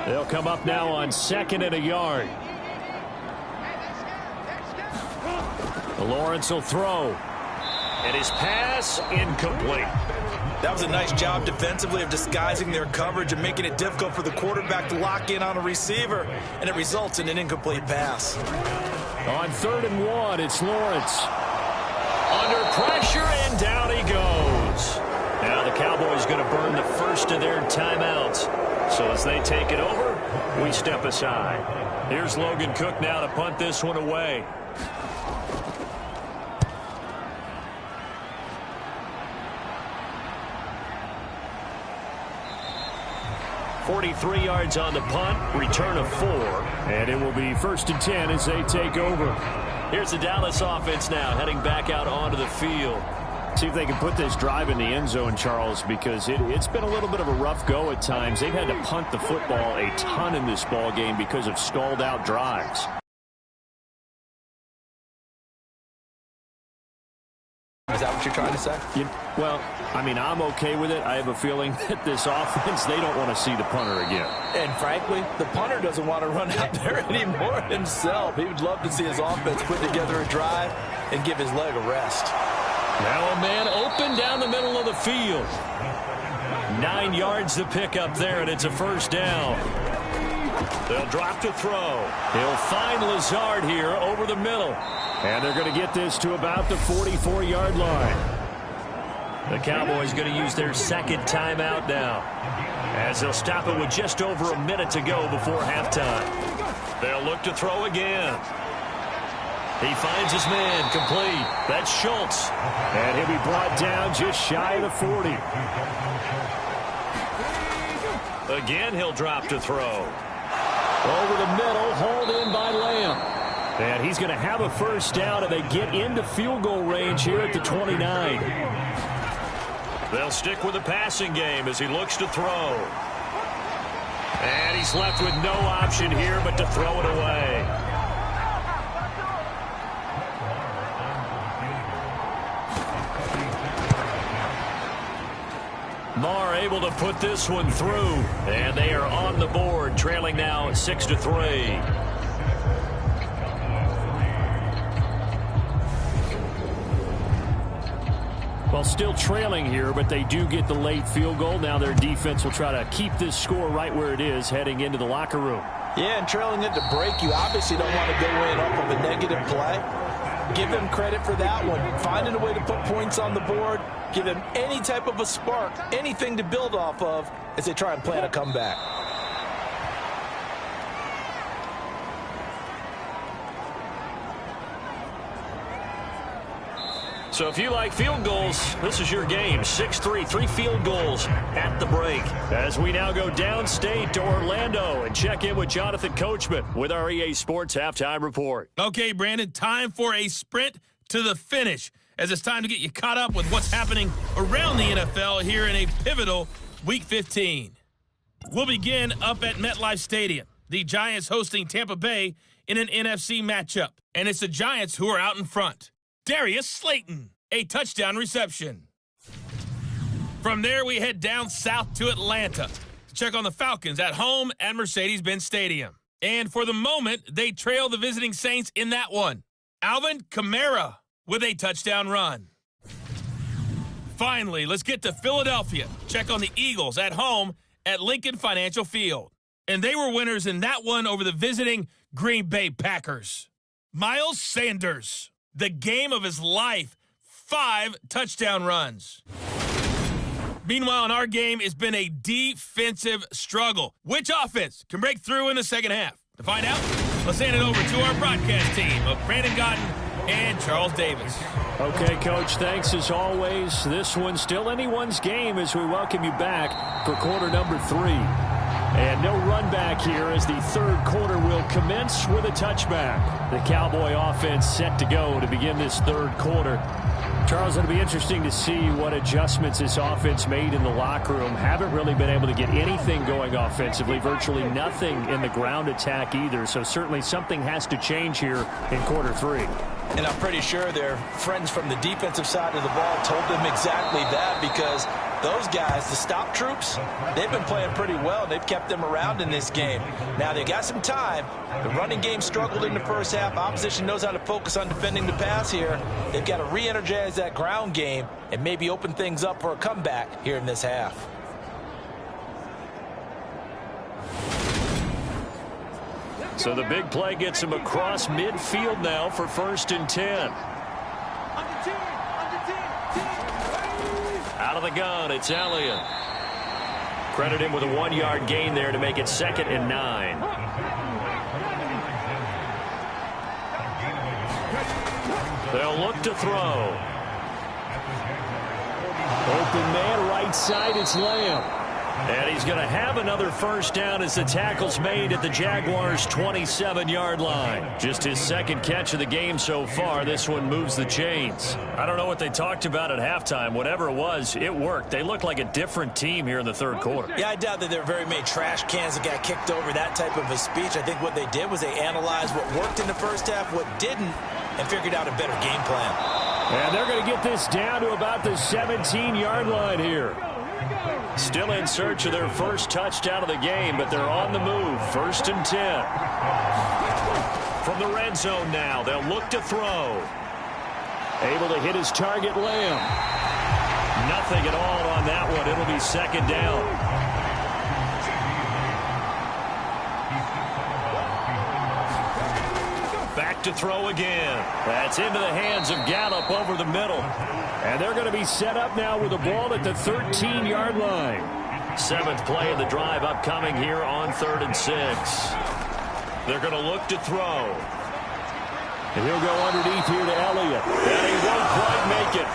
They'll come up now on 2nd and a yard. Lawrence will throw. And his pass incomplete. That was a nice job defensively of disguising their coverage and making it difficult for the quarterback to lock in on a receiver, and it results in an incomplete pass. On 3rd and 1, it's Lawrence. Under pressure, and down he goes. Now the Cowboys going to burn the first of their timeouts. So as they take it over, we step aside. Here's Logan Cook now to punt this one away. 43 yards on the punt, return of 4. And it will be 1st and 10 as they take over. Here's the Dallas offense now heading back out onto the field. See if they can put this drive in the end zone, Charles, because it's been a little bit of a rough go at times. They've had to punt the football a ton in this ball game because of stalled out drives. That what you're trying to say? Well, I mean, I'm okay with it. I have a feeling that this offense, they don't want to see the punter again. And frankly, the punter doesn't want to run out there anymore himself. He would love to see his offense put together a drive and give his leg a rest. Now a man open down the middle of the field. 9 yards to pick up there, and it's a first down. They'll drop to throw. He'll find Lazard here over the middle. And they're going to get this to about the 44-yard line. The Cowboys going to use their second timeout now, as they'll stop it with just over a minute to go before halftime. They'll look to throw again. He finds his man complete. That's Schultz. And he'll be brought down just shy of the 40. Again, he'll drop to throw. Over the middle, hauled in by Lamb. And he's going to have a first down, and they get into field goal range here at the 29. They'll stick with the passing game as he looks to throw. And he's left with no option here but to throw it away. Marr able to put this one through, and they are on the board, trailing now 6-3. Well, still trailing here, but they do get the late field goal. Now their defense will try to keep this score right where it is heading into the locker room. Yeah, and trailing it to break, you obviously don't want to go in off of a negative play. Give them credit for that one. Finding a way to put points on the board, give them any type of a spark, anything to build off of as they try and plan a comeback. So if you like field goals, this is your game. 6-3, 3 field goals at the break. As we now go downstate to Orlando and check in with Jonathan Coachman with our EA Sports Halftime Report. Okay, Brandon, time for a sprint to the finish, as it's time to get you caught up with what's happening around the NFL here in a pivotal Week 15. We'll begin up at MetLife Stadium. The Giants hosting Tampa Bay in an NFC matchup, and it's the Giants who are out in front. Darius Slayton, a touchdown reception. From there, we head down south to Atlanta to check on the Falcons at home at Mercedes-Benz Stadium. And for the moment, they trail the visiting Saints in that one. Alvin Kamara with a touchdown run. Finally, let's get to Philadelphia. Check on the Eagles at home at Lincoln Financial Field. And they were winners in that one over the visiting Green Bay Packers. Miles Sanders, the game of his life, 5 touchdown runs. Meanwhile, in our game, it's been a defensive struggle. Which offense can break through in the second half? To find out, let's hand it over to our broadcast team of Brandon Godden and Charles Davis. Okay, Coach, thanks as always. This one's still anyone's game as we welcome you back for quarter number 3. And no run back here as the third quarter will commence with a touchback. The Cowboy offense set to go to begin this third quarter. Charles, it'll be interesting to see what adjustments this offense made in the locker room. Haven't really been able to get anything going offensively, virtually nothing in the ground attack either. So certainly something has to change here in quarter 3. And I'm pretty sure their friends from the defensive side of the ball told them exactly that, because those guys, the stop troops, they've been playing pretty well. They've kept them around in this game. Now, they got some time. The running game struggled in the first half. Opposition knows how to focus on defending the pass here. They've got to re-energize that ground game and maybe open things up for a comeback here in this half. So the big play gets him across midfield now for 1st and 10. Out of the gun, it's Elliott. Credit him with a 1-yard gain there to make it 2nd and 9. They'll look to throw. Open man, right side, it's Lamb. And he's going to have another first down as the tackle's made at the Jaguars' 27-yard line. Just his second catch of the game so far. This one moves the chains. I don't know what they talked about at halftime. Whatever it was, it worked. They look like a different team here in the third quarter. Yeah, I doubt that there were very many trash cans that got kicked over, that type of a speech. I think what they did was they analyzed what worked in the first half, what didn't, and figured out a better game plan. And they're going to get this down to about the 17-yard line here. Still in search of their first touchdown of the game, but they're on the move. 1st and 10. From the red zone now, they'll look to throw. Able to hit his target, Lamb. Nothing at all on that one. It'll be 2nd down. Back to throw again. That's into the hands of Gallup over the middle. And they're going to be set up now with the ball at the 13-yard line. 7th play of the drive upcoming here on 3rd and 6. They're going to look to throw. And he'll go underneath here to Elliott. And he won't quite make it.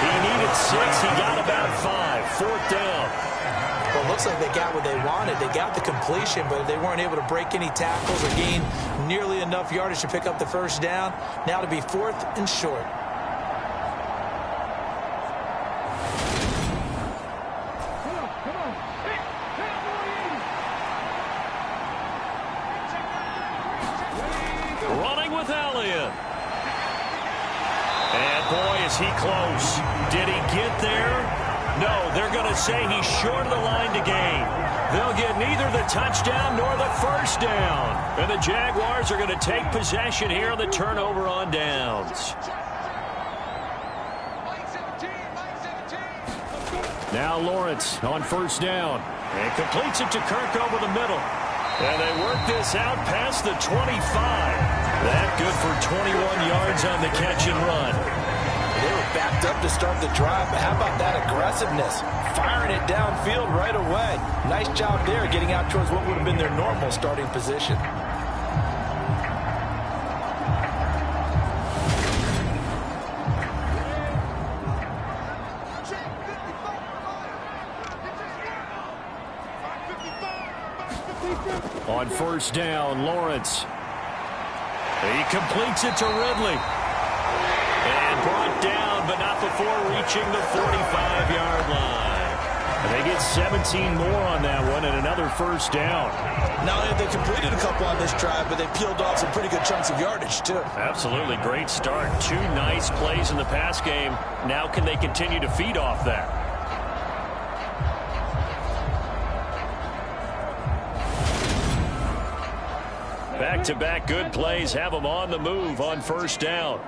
He needed 6. He got about 5. 4th down. Well, it looks like they got what they wanted. They got the completion, but they weren't able to break any tackles or gain nearly enough yardage to pick up the 1st down. Now to be 4th and short. Running with Elliott. And boy, is he close. Did he get there? No, they're going to say he's short of the line to gain. They'll get neither the touchdown nor the 1st down. And the Jaguars are going to take possession here on the turnover on downs. Now Lawrence on 1st down. And completes it to Kirk over the middle. And they work this out past the 25. That good for 21 yards on the catch and run. They were backed up to start the drive, but how about that aggressiveness? Firing it downfield right away. Nice job there, getting out towards what would have been their normal starting position. On 1st down, Lawrence. He completes it to Ridley. And brought down, but not before reaching the 45-yard line. And they get 17 more on that one and another 1st down. Not only have they completed a couple on this drive, but they peeled off some pretty good chunks of yardage, too. Absolutely great start. 2 nice plays in the pass game. Now can they continue to feed off that? Back-to-back good plays have them on the move on 1st down.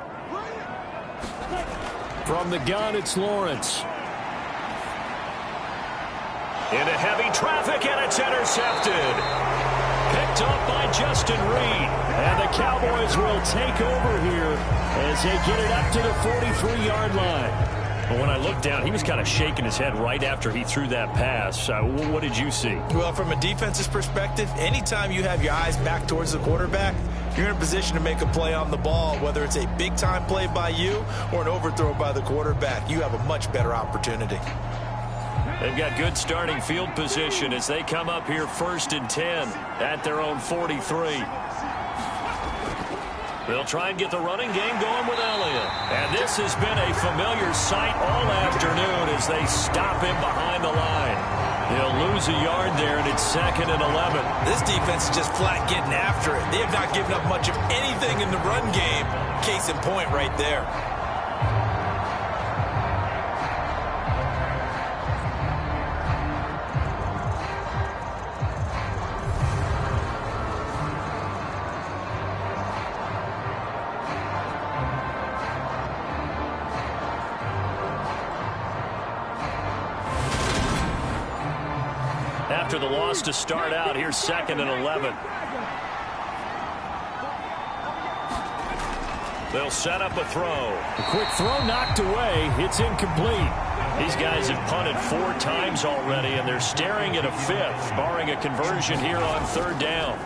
From the gun, it's Lawrence. Into heavy traffic, and it's intercepted. Picked up by Justin Reed. And the Cowboys will take over here as they get it up to the 43-yard line. But when I looked down, he was kind of shaking his head right after he threw that pass. What did you see? Well, from a defense's perspective, anytime you have your eyes back towards the quarterback, you're in a position to make a play on the ball, whether it's a big-time play by you or an overthrow by the quarterback. You have a much better opportunity. They've got good starting field position as they come up here 1st and 10 at their own 43. They'll try and get the running game going with Elliott. And this has been a familiar sight all afternoon as they stop him behind the line. He'll lose a yard there, and it's 2nd and 11. This defense is just flat getting after it. They have not given up much of anything in the run game. Case in point right there. After the loss to start out, here's 2nd and 11. They'll set up a throw. A quick throw knocked away. It's incomplete. These guys have punted 4 times already, and they're staring at a 5th, barring a conversion here on 3rd down.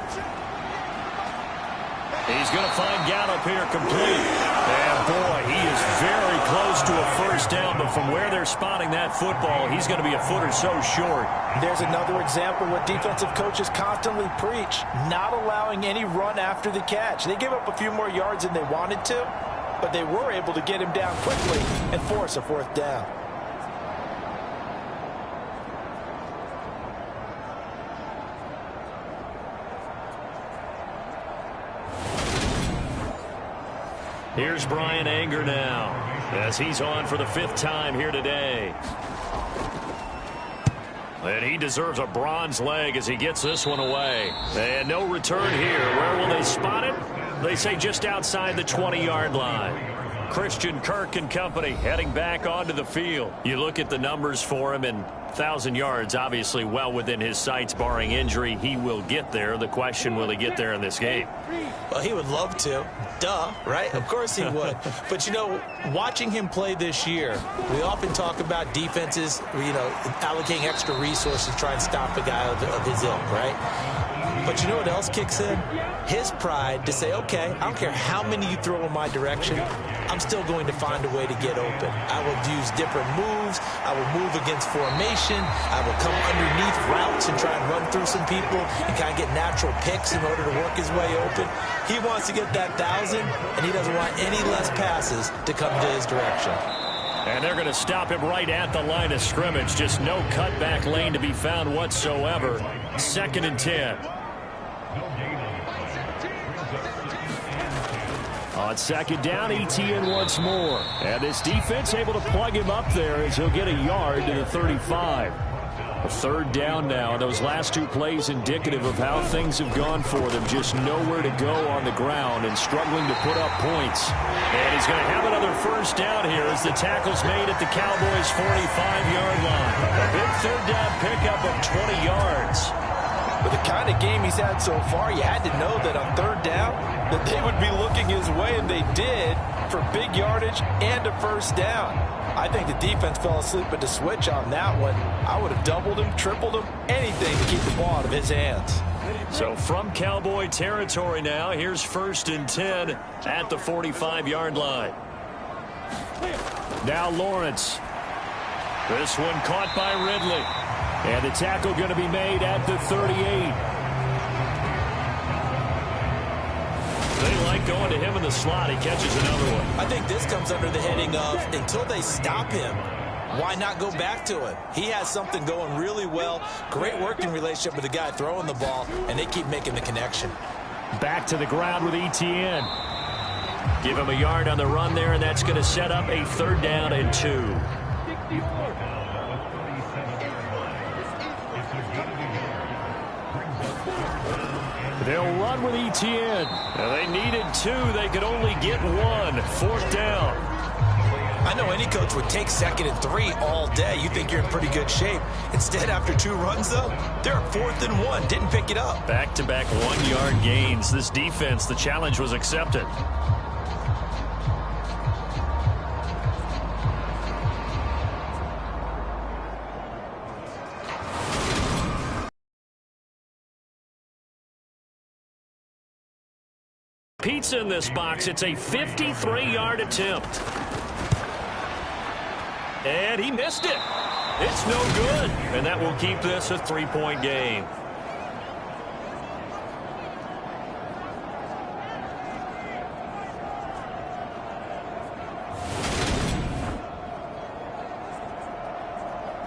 He's going to find Gallup here complete. And, boy, he is very close to a 1st down, but from where they're spotting that football, he's going to be a foot or so short. There's another example of what defensive coaches constantly preach, not allowing any run after the catch. They gave up a few more yards than they wanted to, but they were able to get him down quickly and force a 4th down. Here's Brian Anger now. as he's on for the 5th time here today. And he deserves a bronze leg as he gets this one away. And no return here. Where will they spot it? They say just outside the 20-yard line. Christian Kirk and company heading back onto the field. You look at the numbers for him, and 1,000 yards obviously well within his sights barring injury. He will get there. The question, will he get there in this game? Well, he would love to. Duh, right? Of course he would. But, you know, watching him play this year, we often talk about defenses, you know, allocating extra resources to try and stop a guy of his ilk, right? But you know what else kicks in? His pride to say, okay, I don't care how many you throw in my direction, I'm still going to find a way to get open. I will use different moves. I will move against formation. I will come underneath routes and try and run through some people and kind of get natural picks in order to work his way open. He wants to get that 1,000, and he doesn't want any less passes to come to his direction. And they're going to stop him right at the line of scrimmage. Just no cutback lane to be found whatsoever. 2nd and 10. On 2nd down, ETN once more. And this defense able to plug him up there as he'll get a yard to the 35. A 3rd down now. Those last 2 plays indicative of how things have gone for them. Just nowhere to go on the ground and struggling to put up points. And he's going to have another 1st down here as the tackle's made at the Cowboys' 45-yard line. A big 3rd down pickup of 20 yards. With the kind of game he's had so far, you had to know that on 3rd down that they would be looking his way, and they did, for big yardage and a 1st down. I think the defense fell asleep at the switch on that one. I would have doubled him, tripled him, anything to keep the ball out of his hands. So from Cowboy territory now, here's 1st and 10 at the 45-yard line. Now Lawrence. This one caught by Ridley. And the tackle going to be made at the 38. They like going to him in the slot. He catches another one. I think this comes under the heading of, until they stop him, why not go back to him? He has something going really well. Great working relationship with the guy throwing the ball, and they keep making the connection. Back to the ground with ETN. Give him a yard on the run there, and that's going to set up a 3rd down and 2. They'll run with ETN. Now they needed 2. They could only get 1. 4th down. I know any coach would take 2nd and 3 all day. You think you're in pretty good shape. Instead, after 2 runs, though, they're at 4th and 1. Didn't pick it up. Back-to-back 1-yard gains. This defense, the challenge was accepted. Pizza in this box. It's a 53-yard attempt. And he missed it. It's no good. And that will keep this a 3-point game.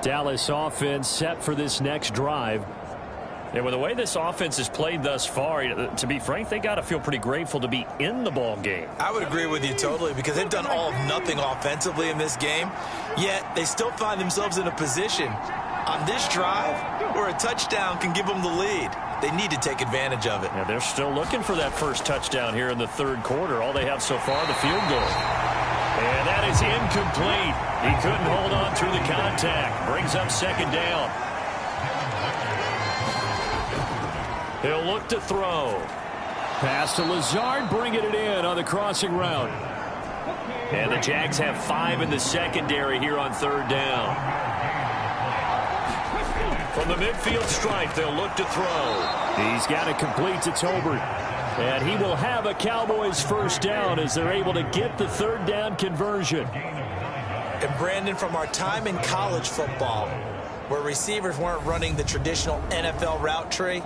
Dallas offense set for this next drive. And with the way this offense has played thus far, to be frank, they got to feel pretty grateful to be in the ball game. I would agree with you totally, because they've done all of nothing offensively in this game, yet they still find themselves in a position on this drive where a touchdown can give them the lead. They need to take advantage of it. Yeah, they're still looking for that first touchdown here in the 3rd quarter. All they have so far, the field goal. And that is incomplete. He couldn't hold on through the contact. Brings up 2nd down. He'll look to throw. Pass to Lazard, bringing it in on the crossing route. And the Jags have 5 in the secondary here on 3rd down. From the midfield stripe, they'll look to throw. He's got it complete to Tolbert. And he will have a Cowboys 1st down as they're able to get the 3rd down conversion. And Brandon, from our time in college football, where receivers weren't running the traditional NFL route tree,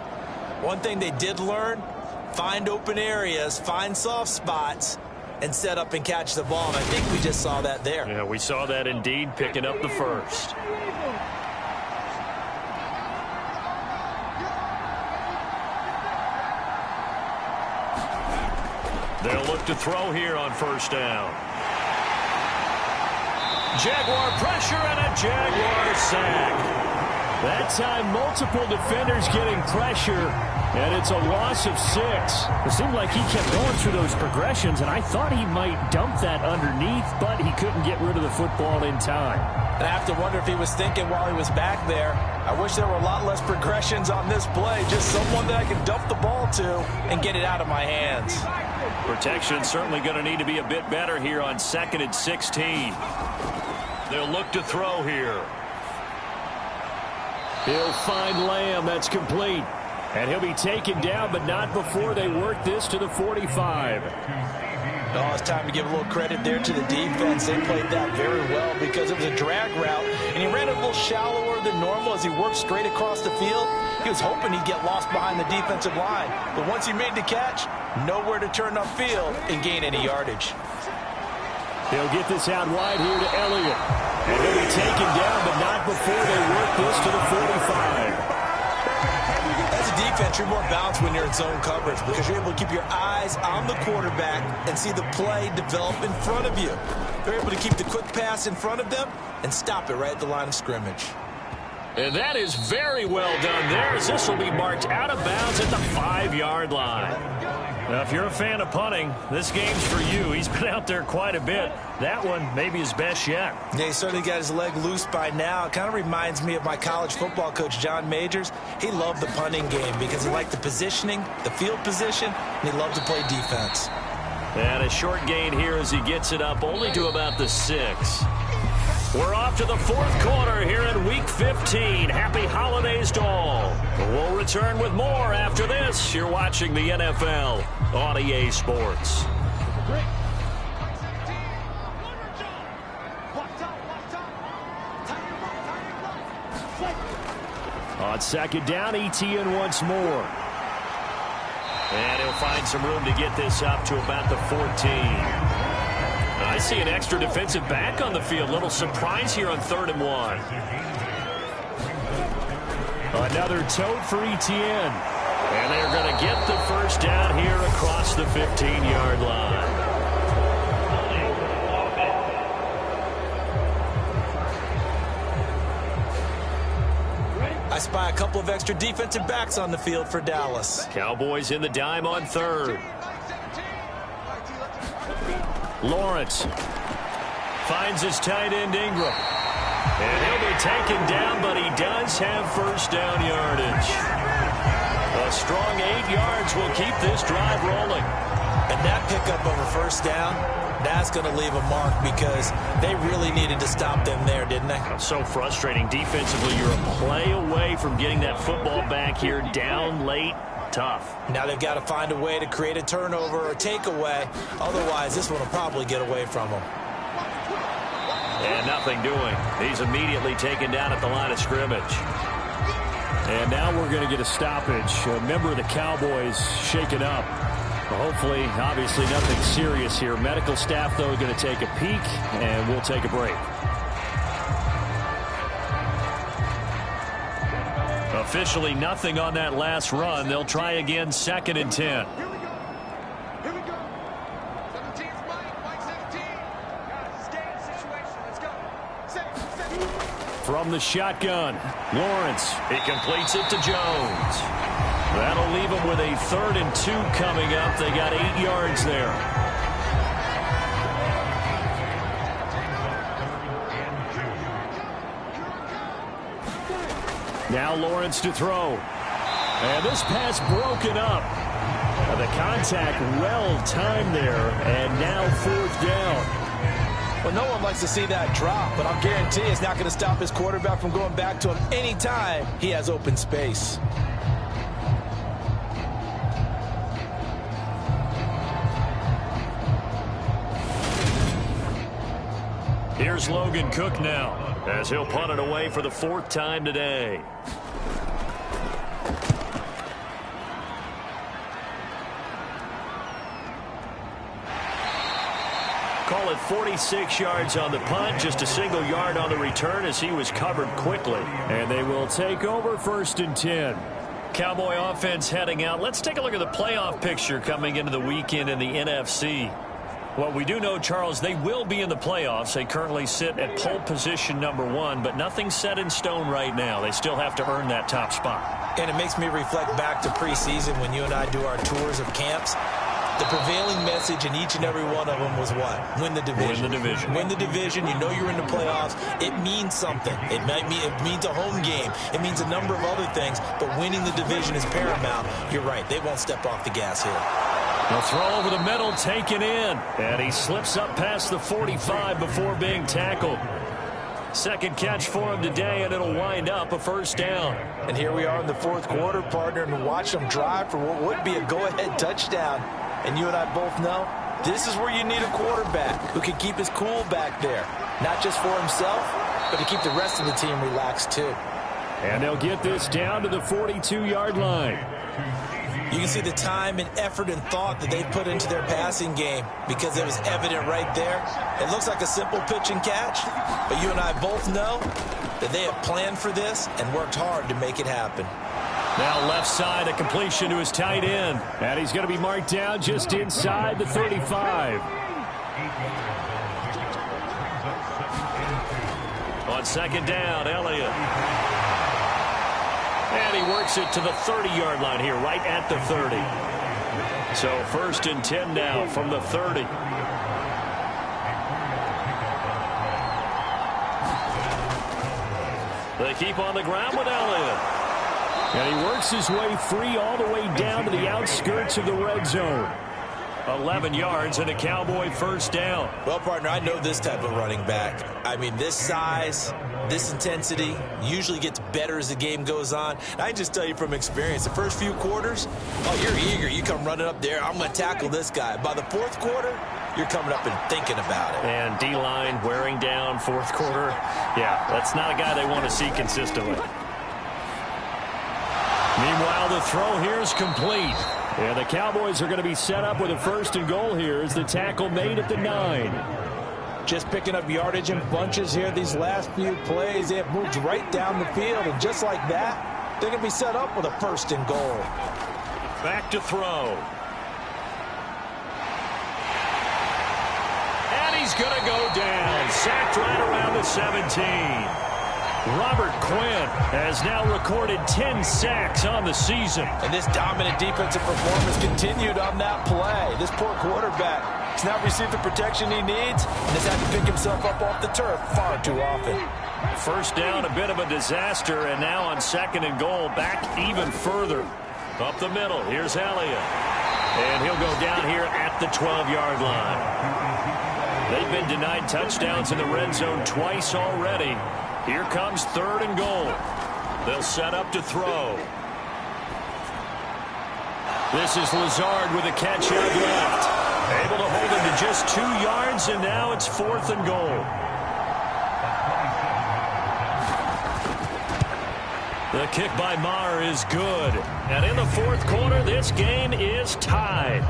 one thing they did learn, find open areas, find soft spots, and set up and catch the ball. And I think we just saw that there. Yeah, we saw that indeed, picking up the first. They'll look to throw here on 1st down. Jaguar pressure and a Jaguar sack. That time, multiple defenders getting pressure, and it's a loss of 6. It seemed like he kept going through those progressions, and I thought he might dump that underneath, but he couldn't get rid of the football in time. And I have to wonder if he was thinking while he was back there, I wish there were a lot less progressions on this play, just someone that I can dump the ball to and get it out of my hands. Protection certainly going to need to be a bit better here on 2nd and 16. They'll look to throw here. He'll find Lamb. That's complete. And he'll be taken down, but not before they work this to the 45. Oh, it's time to give a little credit there to the defense. They played that very well because it was a drag route, and he ran it a little shallower than normal as he worked straight across the field. He was hoping he'd get lost behind the defensive line, but once he made the catch, nowhere to turn upfield and gain any yardage. They'll get this out wide here to Elliott. And he'll be taken down, but not before they work this to the 45. As a defense, you're more balanced when you're in zone coverage because you're able to keep your eyes on the quarterback and see the play develop in front of you. They're able to keep the quick pass in front of them and stop it right at the line of scrimmage. And that is very well done there, as this will be marked out of bounds at the 5-yard line. Now, if you're a fan of punting, this game's for you. He's been out there quite a bit. That one maybe his best yet. Yeah, he certainly got his leg loose by now. It kind of reminds me of my college football coach, John Majors. He loved the punting game because he liked the positioning, the field position, and he loved to play defense. And a short gain here as he gets it up only to about the 6. We're off to the 4th quarter here in Week 15. Happy holidays to all. We'll return with more after this. You're watching the NFL on EA Sports. On 2nd down, ETN once more. And he'll find some room to get this up to about the 14. I see an extra defensive back on the field. Little surprise here on 3rd and 1. Another tote for ETN. And they're going to get the first down here across the 15-yard line. I spy a couple of extra defensive backs on the field for Dallas. Cowboys in the dime on 3rd. Lawrence finds his tight end Ingram. And he'll be taken down, but he does have first down yardage. A strong 8 yards will keep this drive rolling. And that pickup of a first down, that's going to leave a mark because they really needed to stop them there, didn't they? So frustrating. Defensively, you're a play away from getting that football back here down late. Tough. Now they've got to find a way to create a turnover or takeaway. Otherwise, this one will probably get away from them. And nothing doing. He's immediately taken down at the line of scrimmage. And now we're going to get a stoppage. A member of the Cowboys shaken up. Well, hopefully, obviously, nothing serious here. Medical staff, though, going to take a peek, and we'll take a break. Officially nothing on that last run. They'll try again 2nd and 10. Here we go. 17's Mike 17. Guys, stay in situation. Let's go. From the shotgun, Lawrence. He completes it to Jones. That'll leave them with a 3rd and 2 coming up. They got 8 yards there. Now Lawrence to throw. And this pass broken up. The contact well timed there. And now 4th down. Well, no one likes to see that drop, but I'll guarantee it's not going to stop his quarterback from going back to him anytime he has open space. Here's Logan Cook now, as he'll punt it away for the 4th time today. Call it 46 yards on the punt, just a single yard on the return as he was covered quickly. And they will take over 1st and 10. Cowboy offense heading out. Let's take a look at the playoff picture coming into the weekend in the NFC. Well, we do know, Charles, they will be in the playoffs. They currently sit at pole position #1, but nothing's set in stone right now. They still have to earn that top spot. And it makes me reflect back to preseason when you and I do our tours of camps. The prevailing message in each and every one of them was what? Win the division. Win the division. Win the division. You know you're in the playoffs. It means something. It means a home game. It means a number of other things, but winning the division is paramount. You're right. They won't step off the gas here. The throw over the middle, taken in. And he slips up past the 45 before being tackled. Second catch for him today, and it'll wind up a first down. And here we are in the fourth quarter, partner, and watch them drive for what would be a go-ahead touchdown. And you and I both know this is where you need a quarterback who can keep his cool back there. Not just for himself, but to keep the rest of the team relaxed too. And they'll get this down to the 42-yard line. You can see the time and effort and thought that they put into their passing game because it was evident right there. It looks like a simple pitch and catch, but you and I both know that they have planned for this and worked hard to make it happen. Now left side, a completion to his tight end. And he's going to be marked down just inside the 35. On second down, Elliott. And he works it to the 30-yard line here, right at the 30. So 1st and 10 now from the 30. They keep on the ground with Elliott. And he works his way free all the way down to the outskirts of the red zone. 11 yards and a Cowboy first down. Well, partner, I know this type of running back. I mean, this size, this intensity usually gets better as the game goes on. And I can just tell you from experience, the first few quarters, oh, you're eager. You come running up there, I'm going to tackle this guy. By the fourth quarter, you're coming up and thinking about it. And D-line wearing down fourth quarter. Yeah, that's not a guy they want to see consistently. Meanwhile, the throw here is complete. And the Cowboys are going to be set up with a 1st and goal here as the tackle made at the 9. Just picking up yardage in bunches here these last few plays. They have moved right down the field, and just like that, they're going to be set up with a 1st and goal. Back to throw. And he's going to go down. Sacked right around the 17. Robert Quinn has now recorded 10 sacks on the season. And this dominant defensive performance continued on that play. This poor quarterback has not received the protection he needs and has had to pick himself up off the turf far too often. First down, a bit of a disaster, and now on 2nd and goal, back even further. Up the middle, here's Elliott. And he'll go down here at the 12-yard line. They've been denied touchdowns in the red zone twice already. Here comes 3rd and goal. They'll set up to throw. This is Lazard with a catch out left. Able to hold him to just 2 yards, and now it's 4th and goal. The kick by Maher is good. And in the fourth quarter, this game is tied.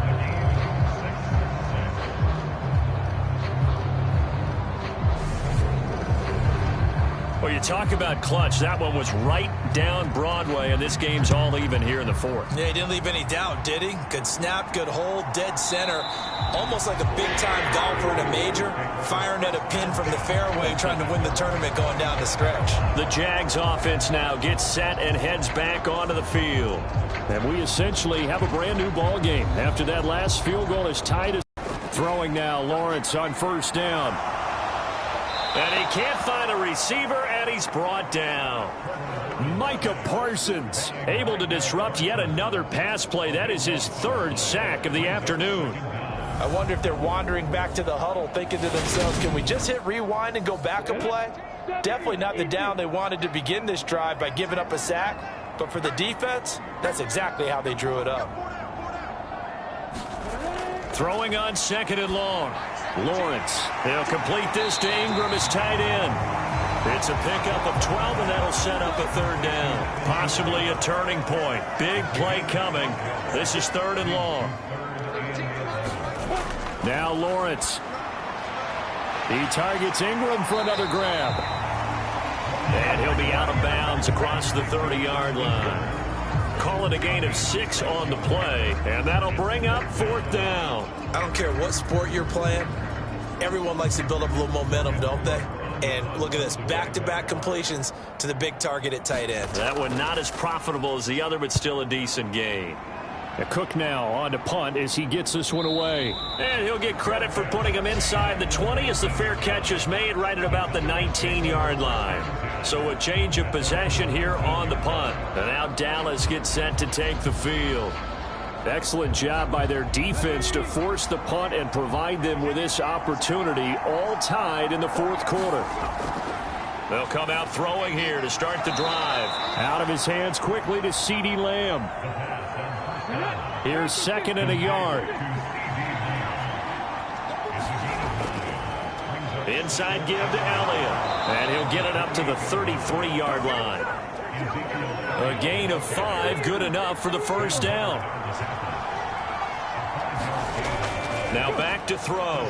Well, you talk about clutch. That one was right down Broadway, and this game's all even here in the fourth. Yeah, he didn't leave any doubt, did he? Good snap, good hold, dead center. Almost like a big-time golfer in a major, firing at a pin from the fairway, trying to win the tournament going down the stretch. The Jags offense now gets set and heads back onto the field. And we essentially have a brand-new ball game after that last field goal is tied. Throwing now, Lawrence on 1st down. And he can't find a receiver, and he's brought down. Micah Parsons able to disrupt yet another pass play. That is his 3rd sack of the afternoon. I wonder if they're wandering back to the huddle thinking to themselves, can we just hit rewind and go back a play? Definitely not the down they wanted to begin this drive by giving up a sack. But for the defense, that's exactly how they drew it up. Throwing on 2nd and long. Lawrence, he'll complete this to Ingram, his tight end. It's a pickup of 12, and that'll set up a 3rd down. Possibly a turning point. Big play coming. This is 3rd and long. Now Lawrence. He targets Ingram for another grab. And he'll be out of bounds across the 30-yard line. Call it a gain of 6 on the play, and that'll bring up 4th down. I don't care what sport you're playing. Everyone likes to build up a little momentum, don't they? And look at this, back-to-back completions to the big target at tight end. That one not as profitable as the other, but still a decent gain. Cook now on to punt as he gets this one away. And he'll get credit for putting him inside the 20 as the fair catch is made right at about the 19-yard line. So a change of possession here on the punt. And now Dallas gets set to take the field. Excellent job by their defense to force the punt and provide them with this opportunity, all tied in the 4th quarter. They'll come out throwing here to start the drive. Out of his hands quickly to CeeDee Lamb. Here's 2nd and a yard. Inside give to Elliott. And he'll get it up to the 33-yard line. A gain of 5, good enough for the 1st down. Now back to throw.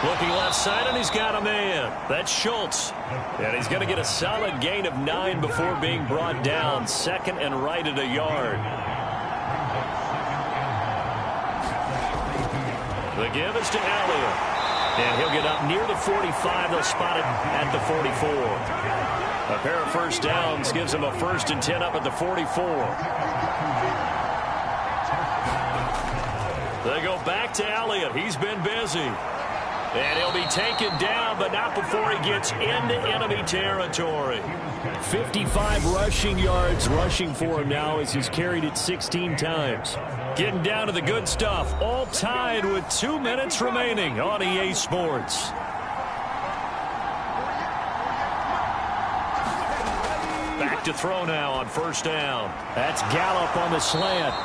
Looking left side, and he's got a man. That's Schultz. And he's going to get a solid gain of 9 before being brought down. 2nd and right at a yard. The give is to Elliott. And he'll get up near the 45. They'll spot it at the 44. A pair of first downs gives him a 1st and 10 up at the 44. They go back to Elliott. He's been busy. And he'll be taken down, but not before he gets into enemy territory. 55 rushing yards rushing for him now as he's carried it 16 times. Getting down to the good stuff. All tied with 2 minutes remaining on EA Sports. Back to throw now on 1st down. That's Gallup on the slant.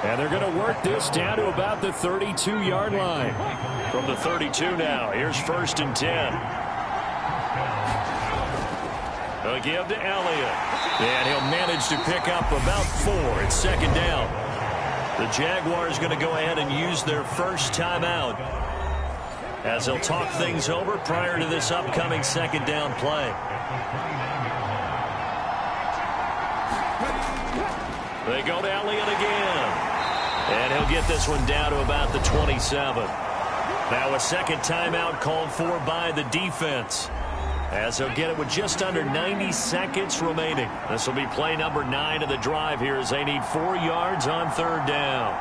And they're going to work this down to about the 32-yard line. From the 32 now, here's 1st and 10. A give to Elliott. And he'll manage to pick up about 4. It's 2nd down. The Jaguars going to go ahead and use their first timeout as they'll talk things over prior to this upcoming 2nd down play. They go to Elliott again. And he'll get this one down to about the 27. Now a 2nd timeout called for by the defense, as they'll get it with just under 90 seconds remaining. This will be play number 9 of the drive here as they need 4 yards on 3rd down.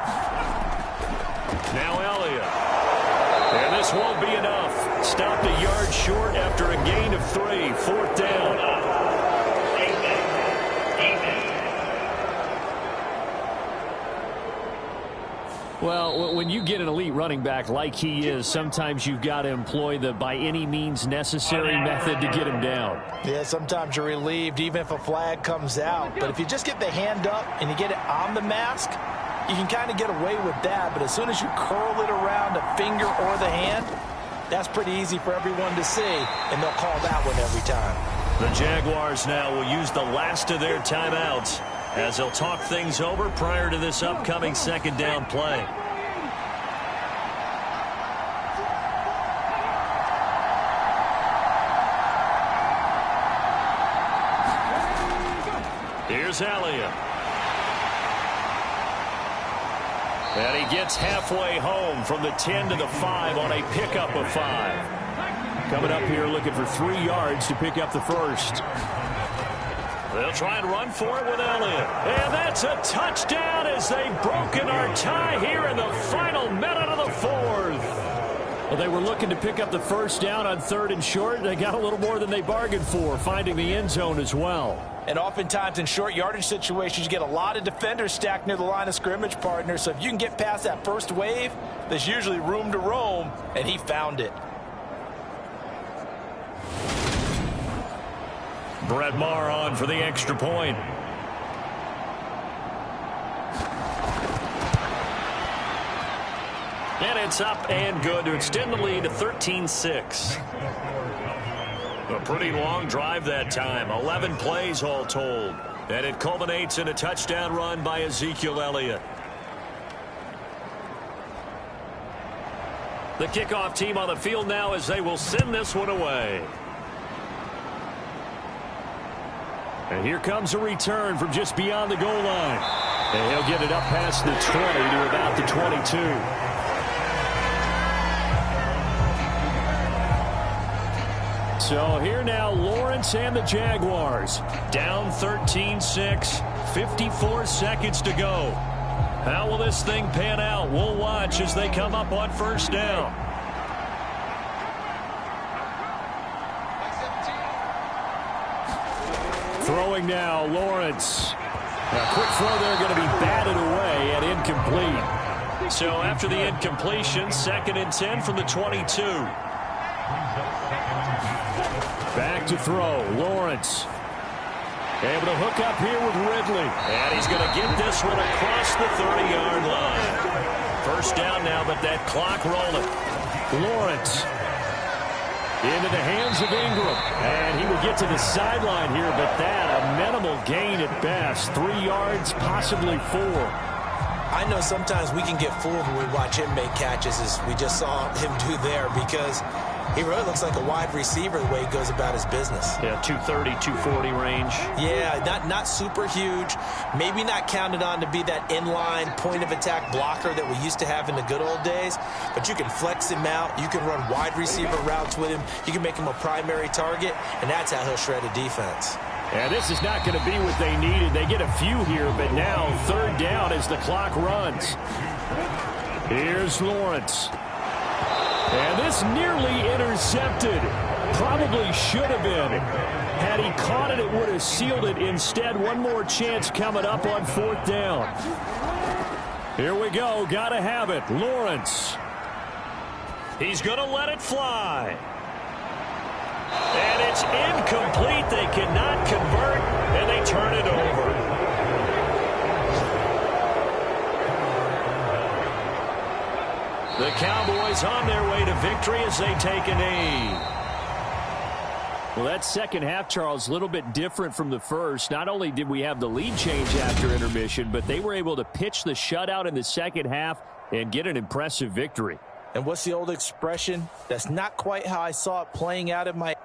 Now Elliott. And this won't be enough. Stopped a yard short after a gain of 3. 4th down. Well, when you get an elite running back like he is, sometimes you've got to employ the by any means necessary method to get him down. Yeah, sometimes you're relieved even if a flag comes out. But if you just get the hand up and you get it on the mask, you can kind of get away with that. But as soon as you curl it around a finger or the hand, that's pretty easy for everyone to see, and they'll call that one every time. The Jaguars now will use the last of their timeouts as they'll talk things over prior to this upcoming 2nd down play. Here's Elliott. And he gets halfway home from the 10 to the 5 on a pickup of 5. Coming up here looking for 3 yards to pick up the 1st. They'll try and run for it with Elliott. And that's a touchdown as they've broken our tie here in the final minute of the 4th. Well, they were looking to pick up the 1st down on 3rd and short. They got a little more than they bargained for, finding the end zone as well. And oftentimes in short yardage situations, you get a lot of defenders stacked near the line of scrimmage, partner. So if you can get past that first wave, there's usually room to roam, and he found it. Brett Maher on for the extra point. And it's up and good to extend the lead to 13-6. A pretty long drive that time. 11 plays all told. And it culminates in a touchdown run by Ezekiel Elliott. The kickoff team on the field now as they will send this one away. And here comes a return from just beyond the goal line. And he'll get it up past the 20 to about the 22. So here now, Lawrence and the Jaguars. Down 13-6, 54 seconds to go. How will this thing pan out? We'll watch as they come up on first down. Throwing now, Lawrence. A quick throw there going to be batted away and incomplete. So after the incompletion, 2nd and 10 from the 22. Back to throw, Lawrence. Able to hook up here with Ridley. And he's going to get this one across the 30-yard line. First down now, but that clock rolling. Lawrence into the hands of Ingram. And he will get to the sideline here, but that a minimal gain at best. 3 yards, possibly 4. I know sometimes we can get fooled when we watch him make catches, as we just saw him do there, because he really looks like a wide receiver the way he goes about his business. Yeah, 230, 240 range. Yeah, not super huge. Maybe not counted on to be that inline point-of-attack blocker that we used to have in the good old days. But you can flex him out. You can run wide receiver routes with him. You can make him a primary target, and that's how he'll shred a defense. Yeah, this is not going to be what they needed. They get a few here, but now 3rd down as the clock runs. Here's Lawrence. And this nearly intercepted. Probably should have been. Had he caught it, it would have sealed it. Instead, one more chance coming up on 4th down. Here we go. Got to have it. Lawrence. He's going to let it fly. And it's incomplete. They cannot convert, and they turn it over. The Cowboys on their way to victory as they take a knee. Well, that second half, Charles, a little bit different from the first. Not only did we have the lead change after intermission, but they were able to pitch the shutout in the second half and get an impressive victory. And what's the old expression? That's not quite how I saw it playing out in my